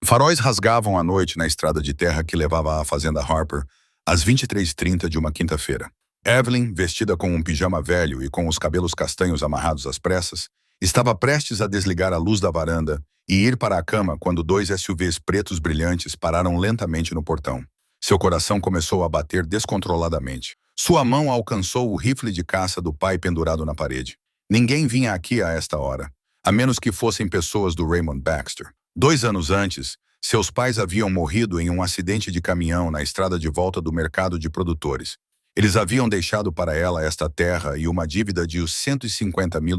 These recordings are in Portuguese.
Faróis rasgavam à noite na estrada de terra que levava à fazenda Harper, às 23h30 de uma quinta-feira. Evelyn, vestida com um pijama velho e com os cabelos castanhos amarrados às pressas, estava prestes a desligar a luz da varanda e ir para a cama quando dois SUVs pretos brilhantes pararam lentamente no portão. Seu coração começou a bater descontroladamente. Sua mão alcançou o rifle de caça do pai pendurado na parede. Ninguém vinha aqui a esta hora, a menos que fossem pessoas do Raymond Baxter. 2 anos antes, seus pais haviam morrido em um acidente de caminhão na estrada de volta do mercado de produtores. Eles haviam deixado para ela esta terra e uma dívida de US$ 150 mil.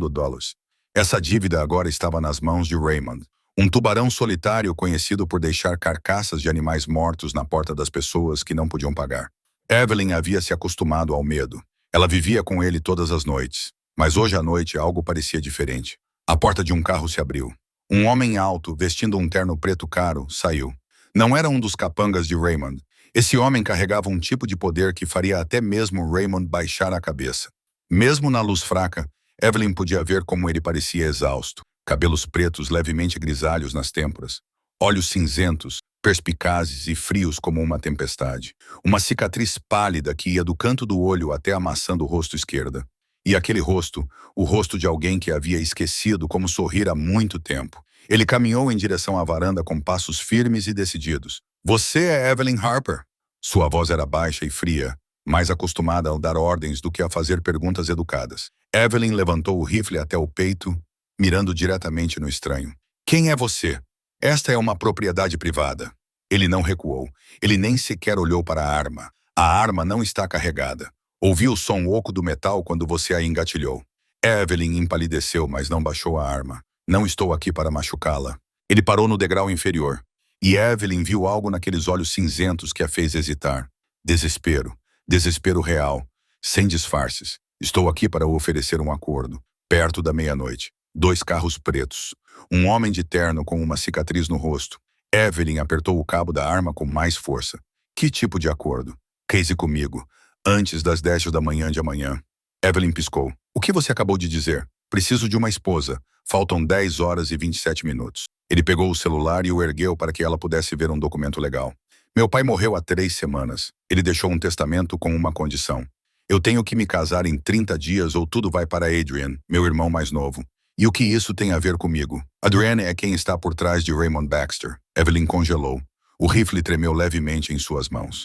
Essa dívida agora estava nas mãos de Raymond, um tubarão solitário conhecido por deixar carcaças de animais mortos na porta das pessoas que não podiam pagar. Evelyn havia se acostumado ao medo. Ela vivia com ele todas as noites. Mas hoje à noite algo parecia diferente. A porta de um carro se abriu. Um homem alto, vestindo um terno preto caro, saiu. Não era um dos capangas de Raymond. Esse homem carregava um tipo de poder que faria até mesmo Raymond baixar a cabeça. Mesmo na luz fraca, Evelyn podia ver como ele parecia exausto. Cabelos pretos levemente grisalhos nas têmporas. Olhos cinzentos, perspicazes e frios como uma tempestade. Uma cicatriz pálida que ia do canto do olho até a maçã do rosto esquerda. E aquele rosto, o rosto de alguém que havia esquecido como sorrir há muito tempo. Ele caminhou em direção à varanda com passos firmes e decididos. "Você é Evelyn Harper?" Sua voz era baixa e fria, mais acostumada a dar ordens do que a fazer perguntas educadas. Evelyn levantou o rifle até o peito, mirando diretamente no estranho. "Quem é você? Esta é uma propriedade privada." Ele não recuou. Ele nem sequer olhou para a arma. A arma não está carregada. Ouvi o som oco do metal quando você a engatilhou. Evelyn empalideceu, mas não baixou a arma. "Não estou aqui para machucá-la." Ele parou no degrau inferior. E Evelyn viu algo naqueles olhos cinzentos que a fez hesitar. Desespero. Desespero real. Sem disfarces. "Estou aqui para oferecer um acordo." Perto da meia-noite. 2 carros pretos. Um homem de terno com uma cicatriz no rosto. Evelyn apertou o cabo da arma com mais força. "Que tipo de acordo?" "Case comigo. Antes das 10 da manhã de amanhã." Evelyn piscou. "O que você acabou de dizer?" "Preciso de uma esposa. Faltam 10 horas e 27 minutos. Ele pegou o celular e o ergueu para que ela pudesse ver um documento legal. "Meu pai morreu há 3 semanas. Ele deixou um testamento com uma condição. Eu tenho que me casar em 30 dias ou tudo vai para Adrian, meu irmão mais novo. E o que isso tem a ver comigo?" "Adrian é quem está por trás de Raymond Baxter." Evelyn congelou. O rifle tremeu levemente em suas mãos.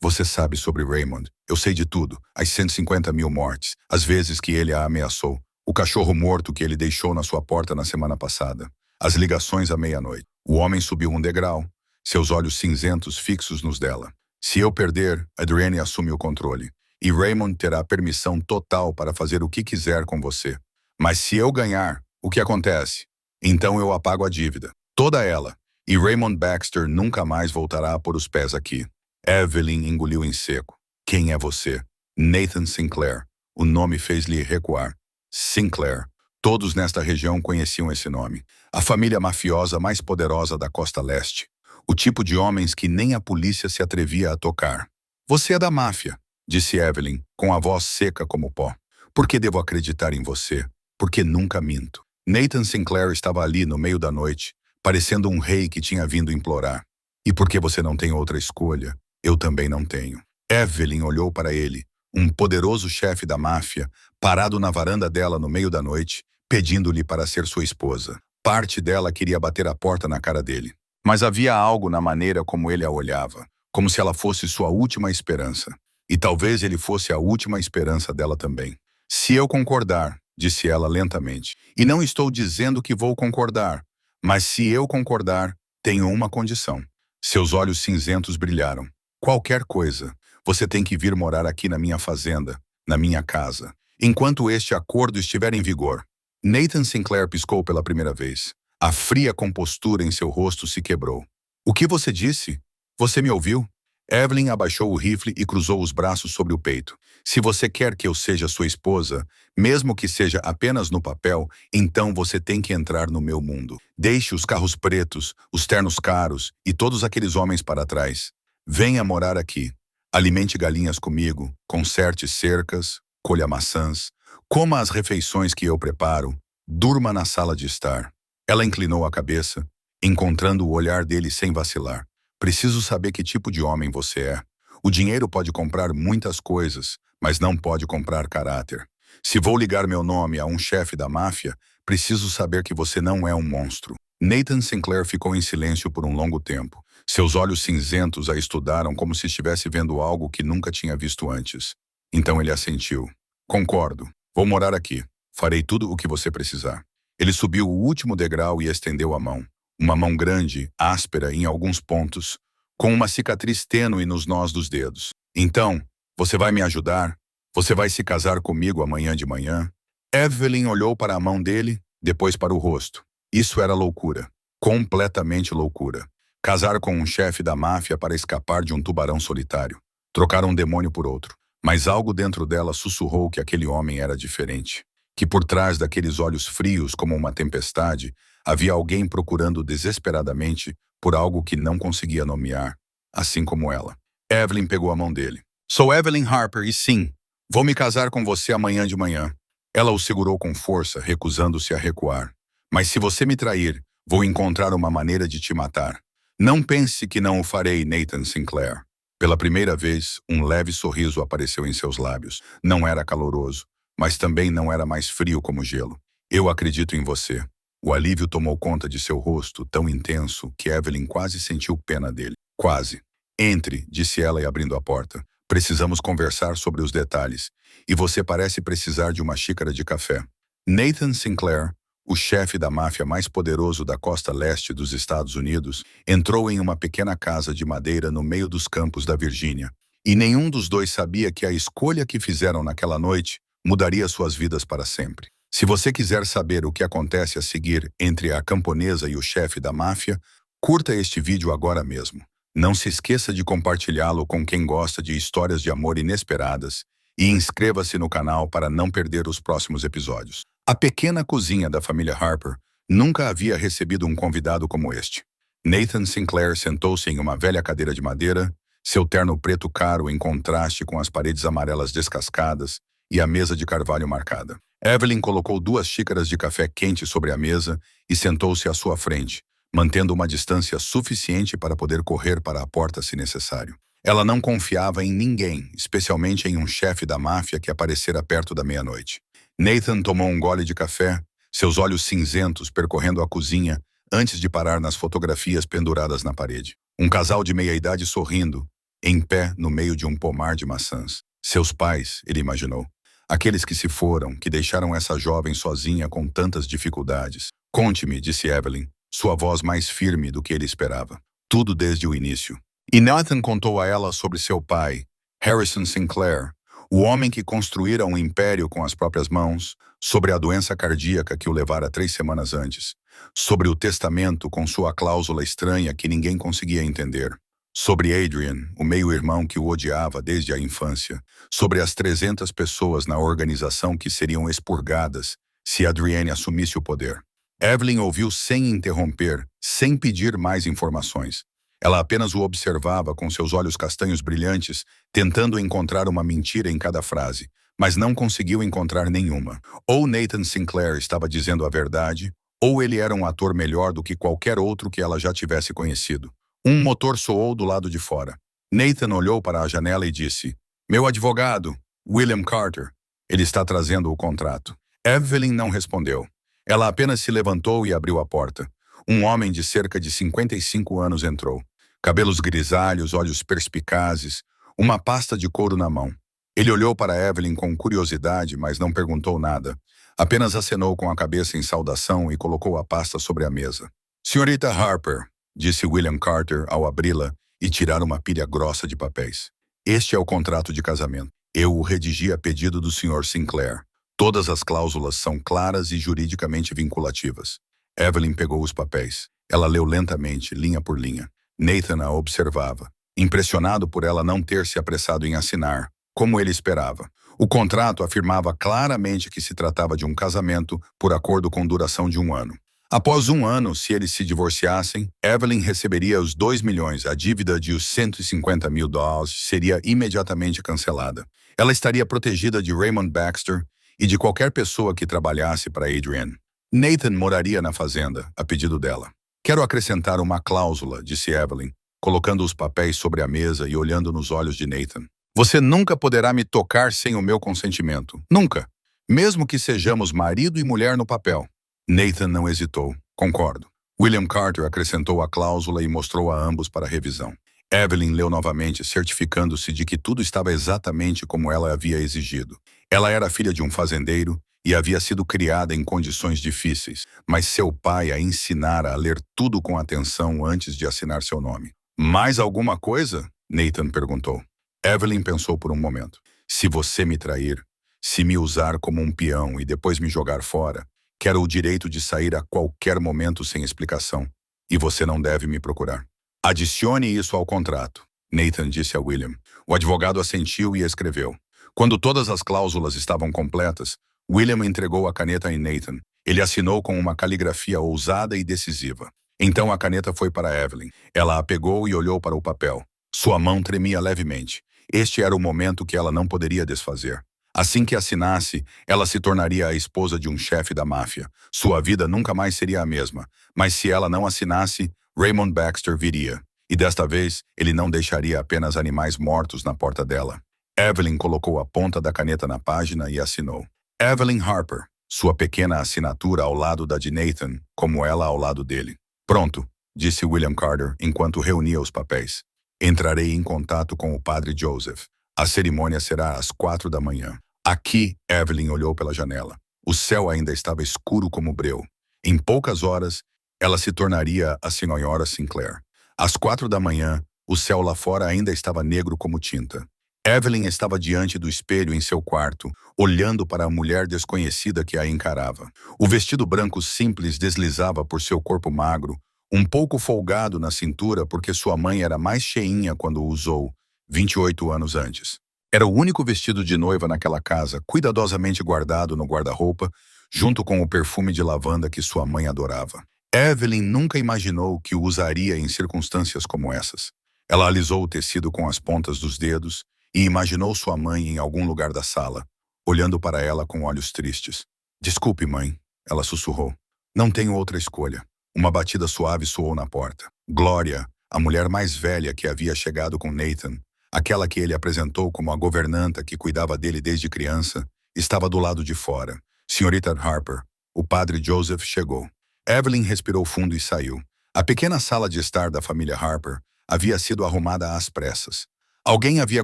Você sabe sobre Raymond. Eu sei de tudo. As 150 mil mortes. As vezes que ele a ameaçou. O cachorro morto que ele deixou na sua porta na semana passada. As ligações à meia-noite. O homem subiu um degrau. Seus olhos cinzentos fixos nos dela. "Se eu perder, Adrienne assume o controle. E Raymond terá permissão total para fazer o que quiser com você. Mas se eu ganhar, o que acontece? Então eu apago a dívida. Toda ela. E Raymond Baxter nunca mais voltará a pôr os pés aqui." Evelyn engoliu em seco. "Quem é você?" "Nathan Sinclair." O nome fez-lhe recuar. Sinclair. Todos nesta região conheciam esse nome. A família mafiosa mais poderosa da costa leste. O tipo de homens que nem a polícia se atrevia a tocar. "Você é da máfia", disse Evelyn, com a voz seca como pó. "Por que devo acreditar em você? Porque nunca minto." Nathan Sinclair estava ali no meio da noite, parecendo um rei que tinha vindo implorar. "E por que você não tem outra escolha? Eu também não tenho." Evelyn olhou para ele, um poderoso chefe da máfia, parado na varanda dela no meio da noite, pedindo-lhe para ser sua esposa. Parte dela queria bater a porta na cara dele. Mas havia algo na maneira como ele a olhava, como se ela fosse sua última esperança. E talvez ele fosse a última esperança dela também. "Se eu concordar", disse ela lentamente. "E não estou dizendo que vou concordar, mas se eu concordar, tenho uma condição." Seus olhos cinzentos brilharam. "Qualquer coisa. Você tem que vir morar aqui na minha fazenda, na minha casa, enquanto este acordo estiver em vigor." Nathan Sinclair piscou pela primeira vez. A fria compostura em seu rosto se quebrou. "O que você disse? Você me ouviu?" Evelyn abaixou o rifle e cruzou os braços sobre o peito. "Se você quer que eu seja sua esposa, mesmo que seja apenas no papel, então você tem que entrar no meu mundo. Deixe os carros pretos, os ternos caros e todos aqueles homens para trás. Venha morar aqui. Alimente galinhas comigo, conserte cercas, colha maçãs, coma as refeições que eu preparo, durma na sala de estar." Ela inclinou a cabeça encontrando o olhar dele sem vacilar. Preciso saber que tipo de homem você é. O dinheiro pode comprar muitas coisas, mas não pode comprar caráter. Se vou ligar meu nome a um chefe da máfia, preciso saber que você não é um monstro. Nathan Sinclair ficou em silêncio por um longo tempo. Seus olhos cinzentos a estudaram como se estivesse vendo algo que nunca tinha visto antes. Então ele assentiu. Concordo. Vou morar aqui. Farei tudo o que você precisar. Ele subiu o último degrau e estendeu a mão. Uma mão grande, áspera em alguns pontos, com uma cicatriz tênue nos nós dos dedos. Então, você vai me ajudar? Você vai se casar comigo amanhã de manhã? Evelyn olhou para a mão dele, depois para o rosto. Isso era loucura. Completamente loucura. Casar com um chefe da máfia para escapar de um tubarão solitário. Trocar um demônio por outro. Mas algo dentro dela sussurrou que aquele homem era diferente. Que por trás daqueles olhos frios como uma tempestade, havia alguém procurando desesperadamente por algo que não conseguia nomear, assim como ela. Evelyn pegou a mão dele. Sou Evelyn Harper e sim, vou me casar com você amanhã de manhã. Ela o segurou com força, recusando-se a recuar. Mas se você me trair, vou encontrar uma maneira de te matar. Não pense que não o farei, Nathan Sinclair. Pela primeira vez, um leve sorriso apareceu em seus lábios. Não era caloroso, mas também não era mais frio como gelo. Eu acredito em você. O alívio tomou conta de seu rosto, tão intenso que Evelyn quase sentiu pena dele. Quase. Entre, disse ela e abrindo a porta. Precisamos conversar sobre os detalhes. E você parece precisar de uma xícara de café. Nathan Sinclair, o chefe da máfia mais poderoso da costa leste dos Estados Unidos, entrou em uma pequena casa de madeira no meio dos campos da Virgínia. E nenhum dos dois sabia que a escolha que fizeram naquela noite mudaria suas vidas para sempre. Se você quiser saber o que acontece a seguir entre a camponesa e o chefe da máfia, curta este vídeo agora mesmo. Não se esqueça de compartilhá-lo com quem gosta de histórias de amor inesperadas e inscreva-se no canal para não perder os próximos episódios. A pequena cozinha da família Harper nunca havia recebido um convidado como este. Nathan Sinclair sentou-se em uma velha cadeira de madeira, seu terno preto caro em contraste com as paredes amarelas descascadas e a mesa de carvalho marcada. Evelyn colocou 2 xícaras de café quente sobre a mesa e sentou-se à sua frente, mantendo uma distância suficiente para poder correr para a porta se necessário. Ela não confiava em ninguém, especialmente em um chefe da máfia que aparecera perto da meia-noite. Nathan tomou um gole de café, seus olhos cinzentos percorrendo a cozinha antes de parar nas fotografias penduradas na parede. Um casal de meia-idade sorrindo, em pé no meio de um pomar de maçãs. Seus pais, ele imaginou. Aqueles que se foram, que deixaram essa jovem sozinha com tantas dificuldades. Conte-me, disse Evelyn, sua voz mais firme do que ele esperava. Tudo desde o início. E Nathan contou a ela sobre seu pai, Harrison Sinclair, o homem que construíra um império com as próprias mãos, sobre a doença cardíaca que o levara 3 semanas antes, sobre o testamento com sua cláusula estranha que ninguém conseguia entender, sobre Adrian, o meio-irmão que o odiava desde a infância, sobre as 300 pessoas na organização que seriam expurgadas se Adrienne assumisse o poder. Evelyn ouviu sem interromper, sem pedir mais informações. Ela apenas o observava com seus olhos castanhos brilhantes, tentando encontrar uma mentira em cada frase, mas não conseguiu encontrar nenhuma. Ou Nathan Sinclair estava dizendo a verdade, ou ele era um ator melhor do que qualquer outro que ela já tivesse conhecido. Um motor soou do lado de fora. Nathan olhou para a janela e disse, "Meu advogado, William Carter. Ele está trazendo o contrato." Evelyn não respondeu. Ela apenas se levantou e abriu a porta. Um homem de cerca de 55 anos entrou. Cabelos grisalhos, olhos perspicazes, uma pasta de couro na mão. Ele olhou para Evelyn com curiosidade, mas não perguntou nada. Apenas acenou com a cabeça em saudação e colocou a pasta sobre a mesa. "Senhorita Harper", disse William Carter ao abri-la e tirar uma pilha grossa de papéis. "Este é o contrato de casamento. Eu o redigi a pedido do Sr. Sinclair. Todas as cláusulas são claras e juridicamente vinculativas." Evelyn pegou os papéis. Ela leu lentamente, linha por linha. Nathan a observava, impressionado por ela não ter se apressado em assinar, como ele esperava. O contrato afirmava claramente que se tratava de um casamento por acordo com duração de 1 ano. Após 1 ano, se eles se divorciassem, Evelyn receberia os 2 milhões, a dívida de os $150 mil seria imediatamente cancelada. Ela estaria protegida de Raymond Baxter e de qualquer pessoa que trabalhasse para Adrienne. Nathan moraria na fazenda, a pedido dela. Quero acrescentar uma cláusula, disse Evelyn, colocando os papéis sobre a mesa e olhando nos olhos de Nathan. Você nunca poderá me tocar sem o meu consentimento. Nunca. Mesmo que sejamos marido e mulher no papel. Nathan não hesitou. Concordo. William Carter acrescentou a cláusula e mostrou a ambos para revisão. Evelyn leu novamente, certificando-se de que tudo estava exatamente como ela havia exigido. Ela era filha de um fazendeiro e havia sido criada em condições difíceis, mas seu pai a ensinara a ler tudo com atenção antes de assinar seu nome. Mais alguma coisa? Nathan perguntou. Evelyn pensou por um momento. Se você me trair, se me usar como um peão e depois me jogar fora, quero o direito de sair a qualquer momento sem explicação, e você não deve me procurar. Adicione isso ao contrato, Nathan disse a William. O advogado assentiu e escreveu. Quando todas as cláusulas estavam completas, William entregou a caneta a Nathan. Ele assinou com uma caligrafia ousada e decisiva. Então a caneta foi para Evelyn. Ela a pegou e olhou para o papel. Sua mão tremia levemente. Este era o momento que ela não poderia desfazer. Assim que assinasse, ela se tornaria a esposa de um chefe da máfia. Sua vida nunca mais seria a mesma. Mas se ela não assinasse, Raymond Baxter viria. E desta vez, ele não deixaria apenas animais mortos na porta dela. Evelyn colocou a ponta da caneta na página e assinou. Evelyn Harper, sua pequena assinatura ao lado da de Nathan, como ela ao lado dele. Pronto, disse William Carter enquanto reunia os papéis. Entrarei em contato com o padre Joseph. A cerimônia será às 4 da manhã. Aqui, Evelyn olhou pela janela. O céu ainda estava escuro como breu. Em poucas horas, ela se tornaria a senhora Sinclair. Às 4 da manhã, o céu lá fora ainda estava negro como tinta. Evelyn estava diante do espelho em seu quarto, olhando para a mulher desconhecida que a encarava. O vestido branco simples deslizava por seu corpo magro, um pouco folgado na cintura porque sua mãe era mais cheinha quando o usou, 28 anos antes. Era o único vestido de noiva naquela casa, cuidadosamente guardado no guarda-roupa, junto com o perfume de lavanda que sua mãe adorava. Evelyn nunca imaginou que o usaria em circunstâncias como essas. Ela alisou o tecido com as pontas dos dedos e imaginou sua mãe em algum lugar da sala, olhando para ela com olhos tristes. Desculpe, mãe, ela sussurrou. Não tenho outra escolha. Uma batida suave soou na porta. Glória, a mulher mais velha que havia chegado com Nathan, aquela que ele apresentou como a governanta que cuidava dele desde criança, estava do lado de fora. Senhorita Harper, o padre Joseph chegou. Evelyn respirou fundo e saiu. A pequena sala de estar da família Harper havia sido arrumada às pressas. Alguém havia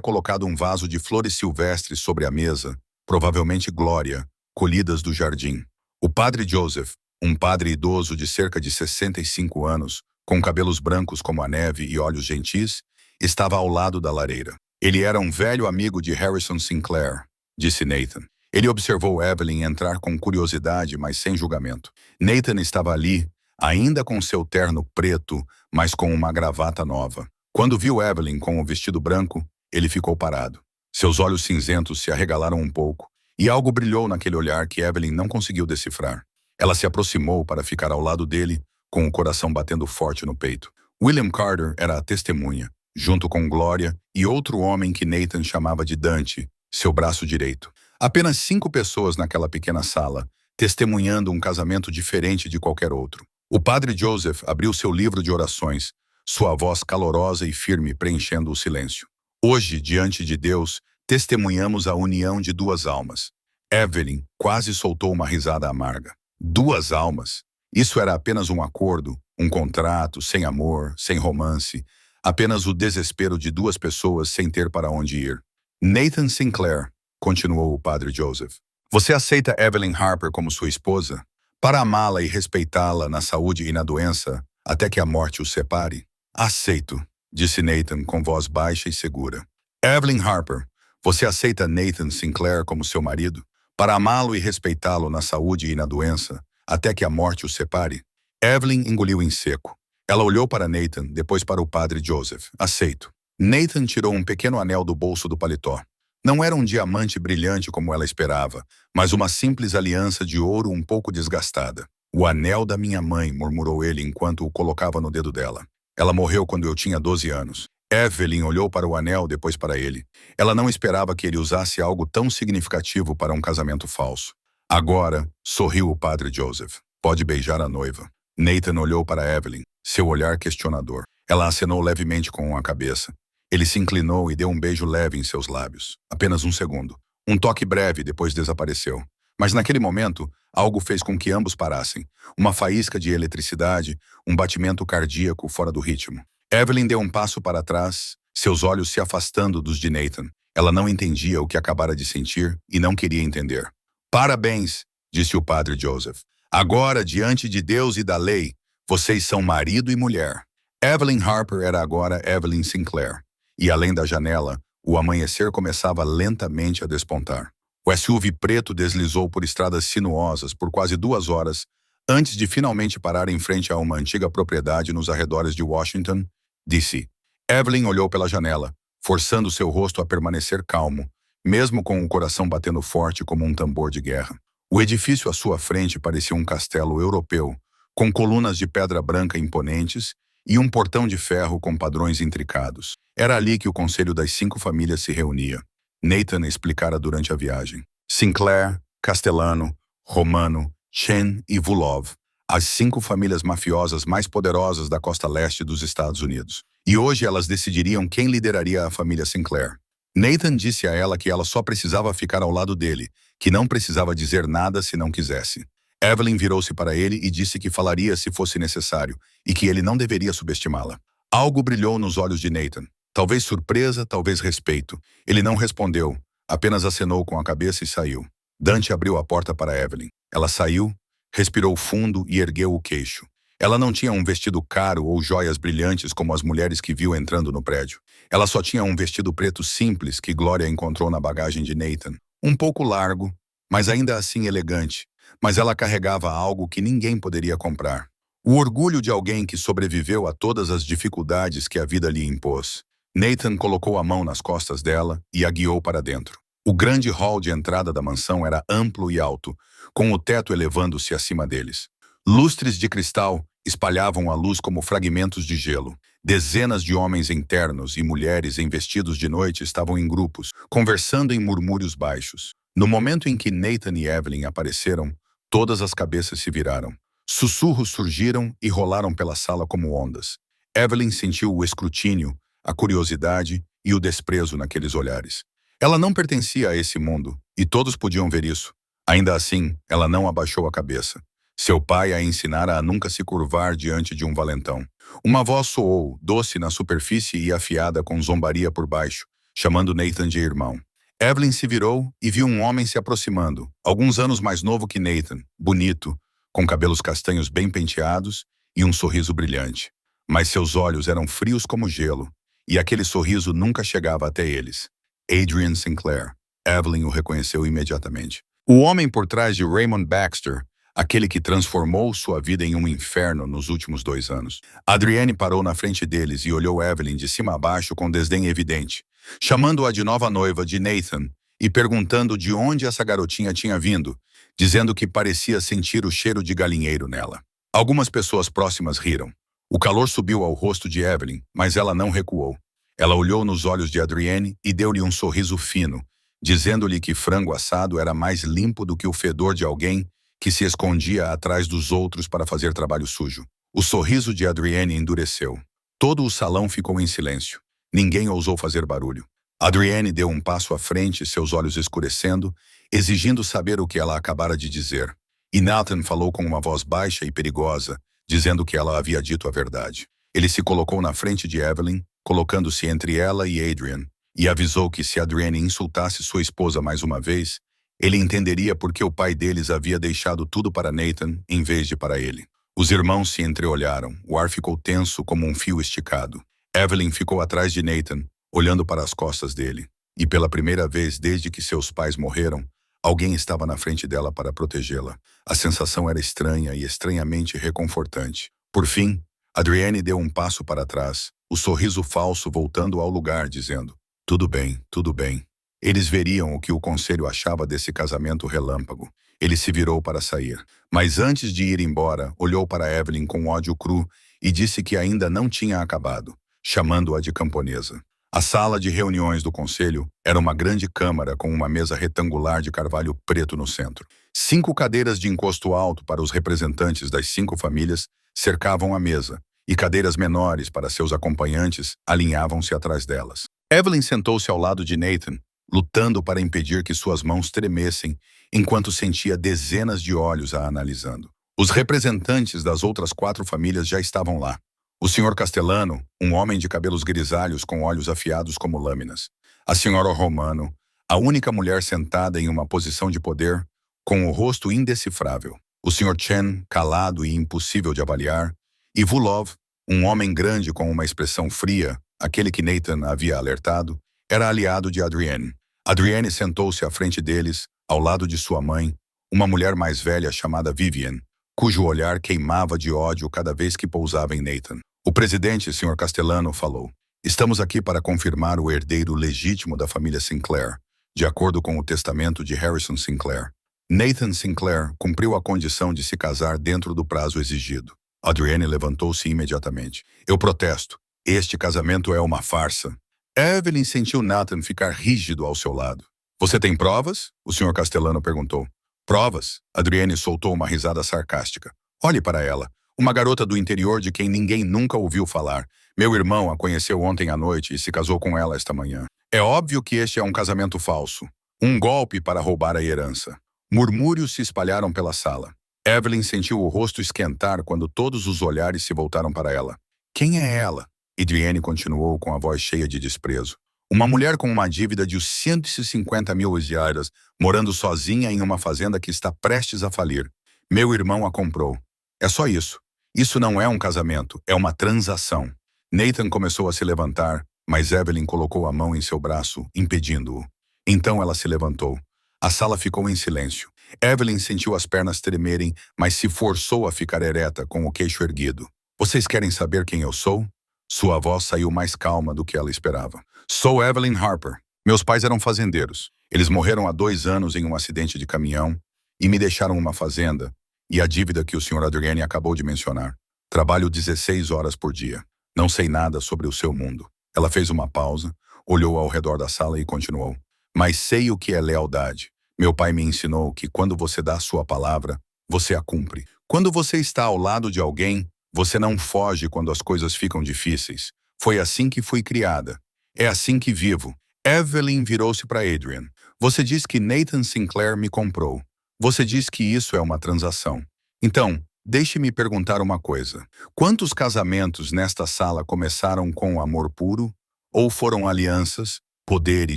colocado um vaso de flores silvestres sobre a mesa, provavelmente Glória, colhidas do jardim. O padre Joseph, um padre idoso de cerca de 65 anos, com cabelos brancos como a neve e olhos gentis, estava ao lado da lareira. Ele era um velho amigo de Harrison Sinclair, disse Nathan. Ele observou Evelyn entrar com curiosidade, mas sem julgamento. Nathan estava ali, ainda com seu terno preto, mas com uma gravata nova. Quando viu Evelyn com o vestido branco, ele ficou parado. Seus olhos cinzentos se arregalaram um pouco, e algo brilhou naquele olhar que Evelyn não conseguiu decifrar. Ela se aproximou para ficar ao lado dele, com o coração batendo forte no peito. William Carter era a testemunha, junto com Glória e outro homem que Nathan chamava de Dante, seu braço direito. Apenas 5 pessoas naquela pequena sala, testemunhando um casamento diferente de qualquer outro. O padre Joseph abriu seu livro de orações, sua voz calorosa e firme preenchendo o silêncio. Hoje, diante de Deus, testemunhamos a união de 2 almas. Evelyn quase soltou uma risada amarga. 2 almas? Isso era apenas um acordo, um contrato, sem amor, sem romance, apenas o desespero de 2 pessoas sem ter para onde ir. Nathan Sinclair, continuou o padre Joseph. Você aceita Evelyn Harper como sua esposa? Para amá-la e respeitá-la na saúde e na doença, até que a morte os separe? Aceito, disse Nathan com voz baixa e segura. Evelyn Harper, você aceita Nathan Sinclair como seu marido? Para amá-lo e respeitá-lo na saúde e na doença, até que a morte os separe? Evelyn engoliu em seco. Ela olhou para Nathan, depois para o padre Joseph. Aceito. Nathan tirou um pequeno anel do bolso do paletó. Não era um diamante brilhante como ela esperava, mas uma simples aliança de ouro um pouco desgastada. O anel da minha mãe, murmurou ele enquanto o colocava no dedo dela. Ela morreu quando eu tinha 12 anos. Evelyn olhou para o anel, depois para ele. Ela não esperava que ele usasse algo tão significativo para um casamento falso. Agora, sorriu o padre Joseph. Pode beijar a noiva. Nathan olhou para Evelyn, seu olhar questionador. Ela acenou levemente com a cabeça. Ele se inclinou e deu um beijo leve em seus lábios. Apenas um segundo. Um toque breve, depois desapareceu. Mas naquele momento, algo fez com que ambos parassem. Uma faísca de eletricidade, um batimento cardíaco fora do ritmo. Evelyn deu um passo para trás, seus olhos se afastando dos de Nathan. Ela não entendia o que acabara de sentir e não queria entender. Parabéns, disse o padre Joseph. Agora, diante de Deus e da lei, vocês são marido e mulher. Evelyn Harper era agora Evelyn Sinclair. E além da janela, o amanhecer começava lentamente a despontar. O SUV preto deslizou por estradas sinuosas por quase 2 horas, antes de finalmente parar em frente a uma antiga propriedade nos arredores de Washington, D.C. Evelyn olhou pela janela, forçando seu rosto a permanecer calmo, mesmo com o coração batendo forte como um tambor de guerra. O edifício à sua frente parecia um castelo europeu, com colunas de pedra branca imponentes e um portão de ferro com padrões intricados. Era ali que o conselho das 5 famílias se reunia. Nathan explicara durante a viagem. Sinclair, Castellano, Romano, Chen e Vulov, as 5 famílias mafiosas mais poderosas da costa leste dos Estados Unidos. E hoje elas decidiriam quem lideraria a família Sinclair. Nathan disse a ela que ela só precisava ficar ao lado dele, que não precisava dizer nada se não quisesse. Evelyn virou-se para ele e disse que falaria se fosse necessário, e que ele não deveria subestimá-la. Algo brilhou nos olhos de Nathan. Talvez surpresa, talvez respeito. Ele não respondeu, apenas acenou com a cabeça e saiu. Dante abriu a porta para Evelyn. Ela saiu, respirou fundo e ergueu o queixo. Ela não tinha um vestido caro ou joias brilhantes como as mulheres que viu entrando no prédio. Ela só tinha um vestido preto simples que Gloria encontrou na bagagem de Nathan. Um pouco largo, mas ainda assim elegante. Mas ela carregava algo que ninguém poderia comprar. O orgulho de alguém que sobreviveu a todas as dificuldades que a vida lhe impôs. Nathan colocou a mão nas costas dela e a guiou para dentro. O grande hall de entrada da mansão era amplo e alto, com o teto elevando-se acima deles. Lustres de cristal espalhavam a luz como fragmentos de gelo. Dezenas de homens internos e mulheres em vestidos de noite estavam em grupos, conversando em murmúrios baixos. No momento em que Nathan e Evelyn apareceram, todas as cabeças se viraram. Sussurros surgiram e rolaram pela sala como ondas. Evelyn sentiu o escrutínio, a curiosidade e o desprezo naqueles olhares. Ela não pertencia a esse mundo, e todos podiam ver isso. Ainda assim, ela não abaixou a cabeça. Seu pai a ensinara a nunca se curvar diante de um valentão. Uma voz soou, doce na superfície e afiada com zombaria por baixo, chamando Nathan de irmão. Evelyn se virou e viu um homem se aproximando, alguns anos mais novo que Nathan, bonito, com cabelos castanhos bem penteados e um sorriso brilhante. Mas seus olhos eram frios como gelo, e aquele sorriso nunca chegava até eles. Adrian Sinclair. Evelyn o reconheceu imediatamente. O homem por trás de Raymond Baxter, aquele que transformou sua vida em um inferno nos últimos 2 anos. Adrienne parou na frente deles e olhou Evelyn de cima a baixo com desdém evidente, chamando-a de nova noiva de Nathan e perguntando de onde essa garotinha tinha vindo, dizendo que parecia sentir o cheiro de galinheiro nela. Algumas pessoas próximas riram. O calor subiu ao rosto de Evelyn, mas ela não recuou. Ela olhou nos olhos de Adrienne e deu-lhe um sorriso fino, dizendo-lhe que frango assado era mais limpo do que o fedor de alguém que se escondia atrás dos outros para fazer trabalho sujo. O sorriso de Adrienne endureceu. Todo o salão ficou em silêncio. Ninguém ousou fazer barulho. Adrienne deu um passo à frente, seus olhos escurecendo, exigindo saber o que ela acabara de dizer. E Nathan falou com uma voz baixa e perigosa, dizendo que ela havia dito a verdade. Ele se colocou na frente de Evelyn, colocando-se entre ela e Adrian, e avisou que se Adrienne insultasse sua esposa mais uma vez, ele entenderia por que o pai deles havia deixado tudo para Nathan em vez de para ele. Os irmãos se entreolharam, o ar ficou tenso como um fio esticado. Evelyn ficou atrás de Nathan, olhando para as costas dele. E pela primeira vez desde que seus pais morreram, alguém estava na frente dela para protegê-la. A sensação era estranha e estranhamente reconfortante. Por fim, Adrienne deu um passo para trás, o sorriso falso voltando ao lugar, dizendo: tudo bem, tudo bem. Eles veriam o que o conselho achava desse casamento relâmpago. Ele se virou para sair. Mas antes de ir embora, olhou para Evelyn com ódio cru e disse que ainda não tinha acabado, chamando-a de camponesa. A sala de reuniões do conselho era uma grande câmara com uma mesa retangular de carvalho preto no centro. 5 cadeiras de encosto alto para os representantes das 5 famílias cercavam a mesa, e cadeiras menores para seus acompanhantes alinhavam-se atrás delas. Evelyn sentou-se ao lado de Nathan, lutando para impedir que suas mãos tremessem, enquanto sentia dezenas de olhos a analisando. Os representantes das outras 4 famílias já estavam lá. O Sr. Castellano, um homem de cabelos grisalhos com olhos afiados como lâminas. A Sra. Romano, a única mulher sentada em uma posição de poder, com o rosto indecifrável. O Sr. Chen, calado e impossível de avaliar. E Vulov, um homem grande com uma expressão fria, aquele que Nathan havia alertado, era aliado de Adrienne. Adrienne sentou-se à frente deles, ao lado de sua mãe, uma mulher mais velha chamada Vivian, cujo olhar queimava de ódio cada vez que pousava em Nathan. O presidente, Sr. Castellano, falou: "Estamos aqui para confirmar o herdeiro legítimo da família Sinclair, de acordo com o testamento de Harrison Sinclair. Nathan Sinclair cumpriu a condição de se casar dentro do prazo exigido." Adrienne levantou-se imediatamente. "Eu protesto. Este casamento é uma farsa." Evelyn sentiu Nathan ficar rígido ao seu lado. "Você tem provas?" o Sr. Castellano perguntou. "Provas?" Adrienne soltou uma risada sarcástica. "Olhe para ela. Uma garota do interior de quem ninguém nunca ouviu falar. Meu irmão a conheceu ontem à noite e se casou com ela esta manhã. É óbvio que este é um casamento falso. Um golpe para roubar a herança." Murmúrios se espalharam pela sala. Evelyn sentiu o rosto esquentar quando todos os olhares se voltaram para ela. "Quem é ela?" Adrienne continuou com a voz cheia de desprezo. "Uma mulher com uma dívida de 150 mil esmeraldas, morando sozinha em uma fazenda que está prestes a falir. Meu irmão a comprou. É só isso. Isso não é um casamento, é uma transação." Nathan começou a se levantar, mas Evelyn colocou a mão em seu braço, impedindo-o. Então ela se levantou. A sala ficou em silêncio. Evelyn sentiu as pernas tremerem, mas se forçou a ficar ereta, com o queixo erguido. "Vocês querem saber quem eu sou?" Sua voz saiu mais calma do que ela esperava. "Sou Evelyn Harper. Meus pais eram fazendeiros. Eles morreram há 2 anos em um acidente de caminhão e me deixaram uma fazenda e a dívida que o Sr. Adrienne acabou de mencionar. Trabalho 16 horas por dia. Não sei nada sobre o seu mundo." Ela fez uma pausa, olhou ao redor da sala e continuou. "Mas sei o que é lealdade. Meu pai me ensinou que quando você dá a sua palavra, você a cumpre. Quando você está ao lado de alguém, você não foge quando as coisas ficam difíceis. Foi assim que fui criada. É assim que vivo." Evelyn virou-se para Adrian. "Você diz que Nathan Sinclair me comprou. Você diz que isso é uma transação. Então, deixe-me perguntar uma coisa. Quantos casamentos nesta sala começaram com amor puro? Ou foram alianças, poder e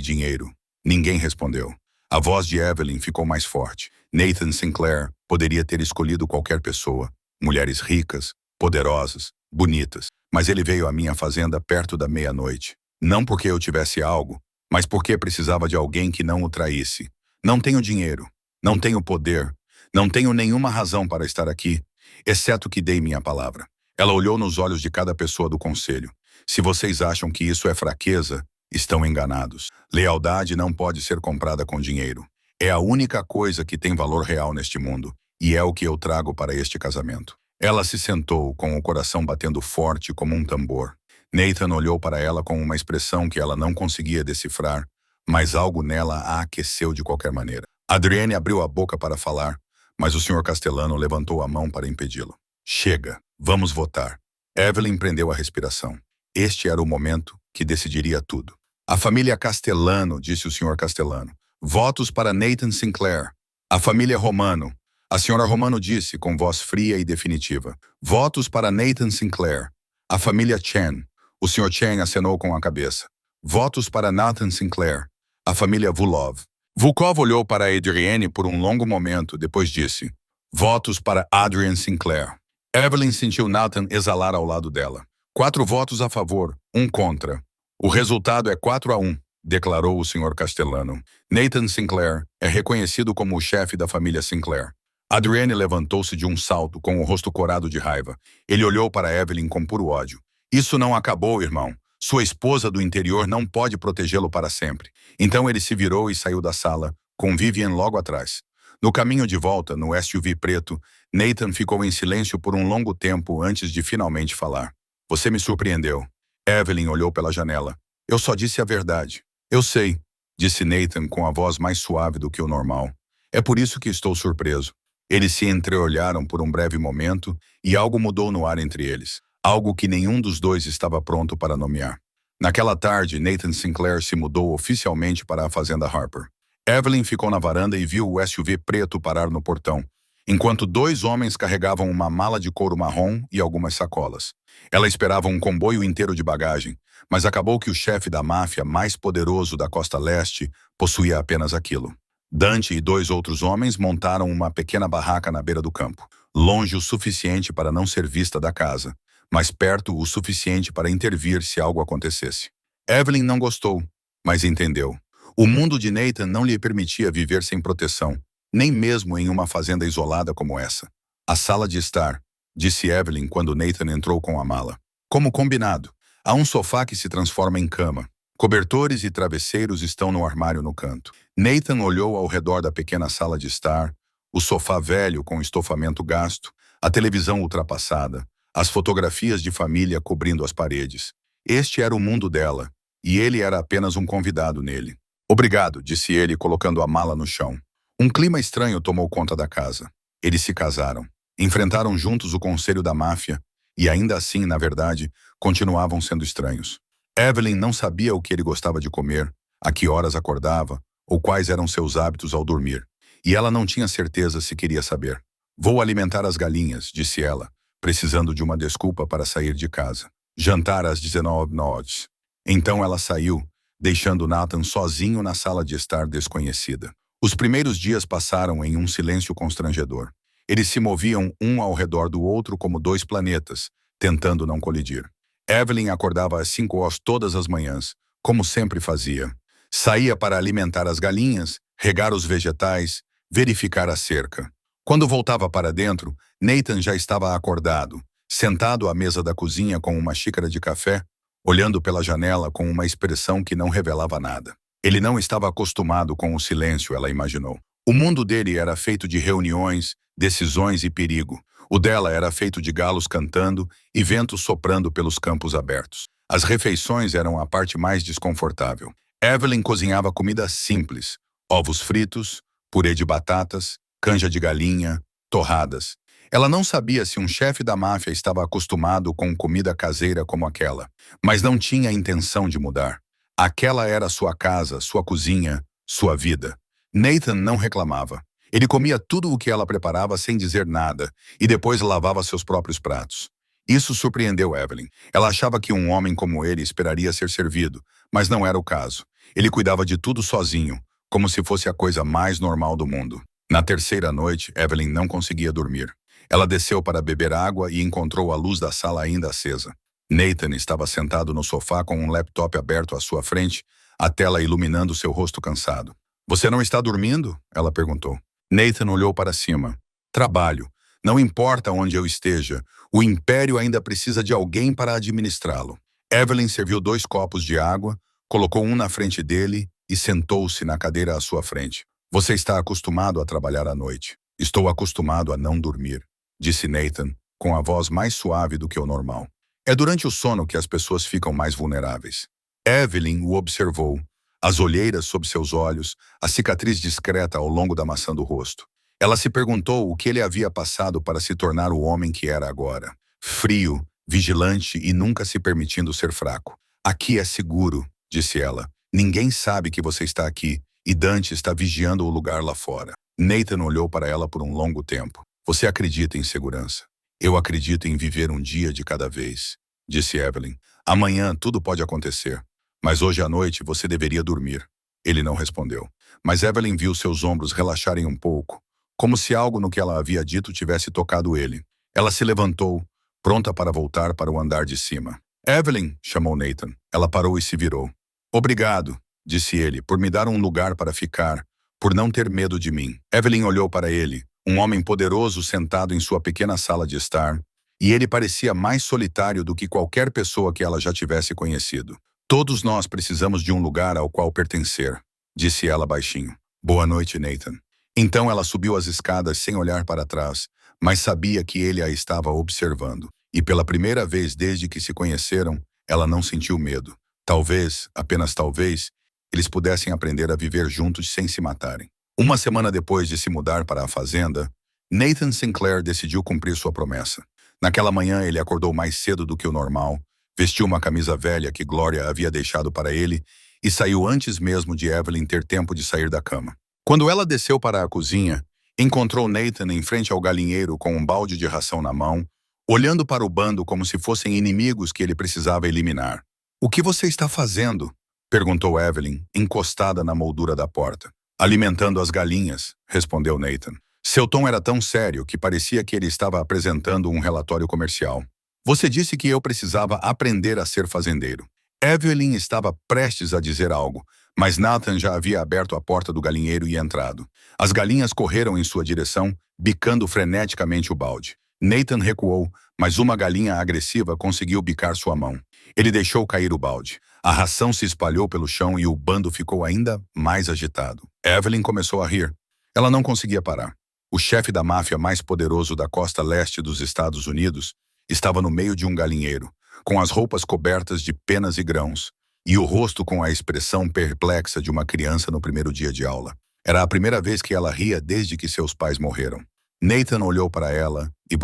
dinheiro?" Ninguém respondeu. A voz de Evelyn ficou mais forte. Nathan Sinclair poderia ter escolhido qualquer pessoa. Mulheres ricas, poderosas, bonitas. Mas ele veio à minha fazenda perto da meia-noite. Não porque eu tivesse algo, mas porque precisava de alguém que não o traísse. Não tenho dinheiro. Não tenho poder. Não tenho nenhuma razão para estar aqui, exceto que dei minha palavra. Ela olhou nos olhos de cada pessoa do conselho. Se vocês acham que isso é fraqueza, estão enganados. Lealdade não pode ser comprada com dinheiro. É a única coisa que tem valor real neste mundo, e é o que eu trago para este casamento. Ela se sentou, com o coração batendo forte como um tambor. Nathan olhou para ela com uma expressão que ela não conseguia decifrar, mas algo nela a aqueceu de qualquer maneira. Adrienne abriu a boca para falar, mas o Sr. Castellano levantou a mão para impedi-lo. Chega, vamos votar. Evelyn prendeu a respiração. Este era o momento que decidiria tudo. A família Castellano, disse o Sr. Castellano. Votos para Nathan Sinclair. A família Romano. A Sra. Romano disse com voz fria e definitiva. Votos para Nathan Sinclair. A família Chen. O Sr. Chen acenou com a cabeça. Votos para Nathan Sinclair. A família Vulov. Vulkov olhou para Adrienne por um longo momento, depois disse. Votos para Adrian Sinclair. Evelyn sentiu Nathan exalar ao lado dela. 4 votos a favor, 1 contra. O resultado é 4-1, declarou o Sr. Castellano. Nathan Sinclair é reconhecido como o chefe da família Sinclair. Adrienne levantou-se de um salto, com o rosto corado de raiva. Ele olhou para Evelyn com puro ódio. Isso não acabou, irmão. Sua esposa do interior não pode protegê-lo para sempre. Então ele se virou e saiu da sala, com Vivian logo atrás. No caminho de volta, no SUV preto, Nathan ficou em silêncio por um longo tempo antes de finalmente falar. Você me surpreendeu. Evelyn olhou pela janela. Eu só disse a verdade. Eu sei, disse Nathan com a voz mais suave do que o normal. É por isso que estou surpreso. Eles se entreolharam por um breve momento E algo mudou no ar entre eles. Algo que nenhum dos dois estava pronto para nomear. Naquela tarde, Nathan Sinclair se mudou oficialmente para a fazenda Harper. Evelyn ficou na varanda e viu o SUV preto parar no portão, enquanto dois homens carregavam uma mala de couro marrom e algumas sacolas. Ela esperava um comboio inteiro de bagagem, mas acabou que o chefe da máfia mais poderoso da costa leste possuía apenas aquilo. Dante e dois outros homens montaram uma pequena barraca na beira do campo, longe o suficiente para não ser vista da casa, mas perto o suficiente para intervir se algo acontecesse. Evelyn não gostou, mas entendeu. O mundo de Nathan não lhe permitia viver sem proteção, nem mesmo em uma fazenda isolada como essa. A sala de estar, disse Evelyn quando Nathan entrou com a mala. Como combinado, há um sofá que se transforma em cama. Cobertores e travesseiros estão no armário no canto. Nathan olhou ao redor da pequena sala de estar, o sofá velho com estofamento gasto, a televisão ultrapassada, as fotografias de família cobrindo as paredes. Este era o mundo dela, e ele era apenas um convidado nele. Obrigado, disse ele, colocando a mala no chão. Um clima estranho tomou conta da casa. Eles se casaram. Enfrentaram juntos o conselho da máfia, e ainda assim, na verdade, continuavam sendo estranhos. Evelyn não sabia o que ele gostava de comer, a que horas acordava, ou quais eram seus hábitos ao dormir. E ela não tinha certeza se queria saber. Vou alimentar as galinhas, disse ela, precisando de uma desculpa para sair de casa. Jantar às 19h. Então ela saiu, deixando Nathan sozinho na sala de estar desconhecida. Os primeiros dias passaram em um silêncio constrangedor. Eles se moviam um ao redor do outro como dois planetas, tentando não colidir. Evelyn acordava às 5h todas as manhãs, como sempre fazia. Saía para alimentar as galinhas, regar os vegetais, verificar a cerca. Quando voltava para dentro, Nathan já estava acordado, sentado à mesa da cozinha com uma xícara de café, olhando pela janela com uma expressão que não revelava nada. Ele não estava acostumado com o silêncio, ela imaginou. O mundo dele era feito de reuniões, decisões e perigo. O dela era feito de galos cantando e ventos soprando pelos campos abertos. As refeições eram a parte mais desconfortável. Evelyn cozinhava comida simples, ovos fritos, purê de batatas, canja de galinha, torradas. Ela não sabia se um chefe da máfia estava acostumado com comida caseira como aquela, mas não tinha intenção de mudar. Aquela era sua casa, sua cozinha, sua vida. Nathan não reclamava. Ele comia tudo o que ela preparava sem dizer nada e depois lavava seus próprios pratos. Isso surpreendeu Evelyn. Ela achava que um homem como ele esperaria ser servido, mas não era o caso. Ele cuidava de tudo sozinho, como se fosse a coisa mais normal do mundo. Na terceira noite, Evelyn não conseguia dormir. Ela desceu para beber água e encontrou a luz da sala ainda acesa. Nathan estava sentado no sofá com um laptop aberto à sua frente, a tela iluminando seu rosto cansado. "Você não está dormindo?" ela perguntou. Nathan olhou para cima. "Trabalho. Não importa onde eu esteja, o império ainda precisa de alguém para administrá-lo." Evelyn serviu 2 copos de água, colocou um na frente dele e sentou-se na cadeira à sua frente. "Você está acostumado a trabalhar à noite." "Estou acostumado a não dormir", disse Nathan, com a voz mais suave do que o normal. "É durante o sono que as pessoas ficam mais vulneráveis." Evelyn o observou. As olheiras sob seus olhos, a cicatriz discreta ao longo da maçã do rosto. Ela se perguntou o que ele havia passado para se tornar o homem que era agora. Frio, vigilante e nunca se permitindo ser fraco. "Aqui é seguro", disse ela. "Ninguém sabe que você está aqui, e Dante está vigiando o lugar lá fora." Nathan olhou para ela por um longo tempo. "Você acredita em segurança?" "Eu acredito em viver um dia de cada vez", disse Evelyn. "Amanhã tudo pode acontecer, mas hoje à noite você deveria dormir." Ele não respondeu, mas Evelyn viu seus ombros relaxarem um pouco, como se algo no que ela havia dito tivesse tocado ele. Ela se levantou, pronta para voltar para o andar de cima. "Evelyn", chamou Nathan. Ela parou e se virou. "Obrigado", disse ele, "por me dar um lugar para ficar, por não ter medo de mim." Evelyn olhou para ele, um homem poderoso sentado em sua pequena sala de estar, e ele parecia mais solitário do que qualquer pessoa que ela já tivesse conhecido. "Todos nós precisamos de um lugar ao qual pertencer", disse ela baixinho. "Boa noite, Nathan." Então ela subiu as escadas sem olhar para trás, mas sabia que ele a estava observando. E pela primeira vez desde que se conheceram, ela não sentiu medo. Talvez, apenas talvez, eles pudessem aprender a viver juntos sem se matarem. Uma semana depois de se mudar para a fazenda, Nathan Sinclair decidiu cumprir sua promessa. Naquela manhã, ele acordou mais cedo do que o normal, vestiu uma camisa velha que Gloria havia deixado para ele e saiu antes mesmo de Evelyn ter tempo de sair da cama. Quando ela desceu para a cozinha, encontrou Nathan em frente ao galinheiro com um balde de ração na mão, olhando para o bando como se fossem inimigos que ele precisava eliminar. "O que você está fazendo?" perguntou Evelyn, encostada na moldura da porta. "Alimentando as galinhas", respondeu Nathan. Seu tom era tão sério que parecia que ele estava apresentando um relatório comercial. "Você disse que eu precisava aprender a ser fazendeiro." Evelyn estava prestes a dizer algo, mas Nathan já havia aberto a porta do galinheiro e entrado. As galinhas correram em sua direção, bicando freneticamente o balde. Nathan recuou, mas uma galinha agressiva conseguiu bicar sua mão. Ele deixou cair o balde. A ração se espalhou pelo chão e o bando ficou ainda mais agitado. Evelyn começou a rir. Ela não conseguia parar. O chefe da máfia mais poderoso da costa leste dos Estados Unidos estava no meio de um galinheiro, com as roupas cobertas de penas e grãos, e o rosto com a expressão perplexa de uma criança no primeiro dia de aula. Era a primeira vez que ela ria desde que seus pais morreram. Nathan olhou para ela e,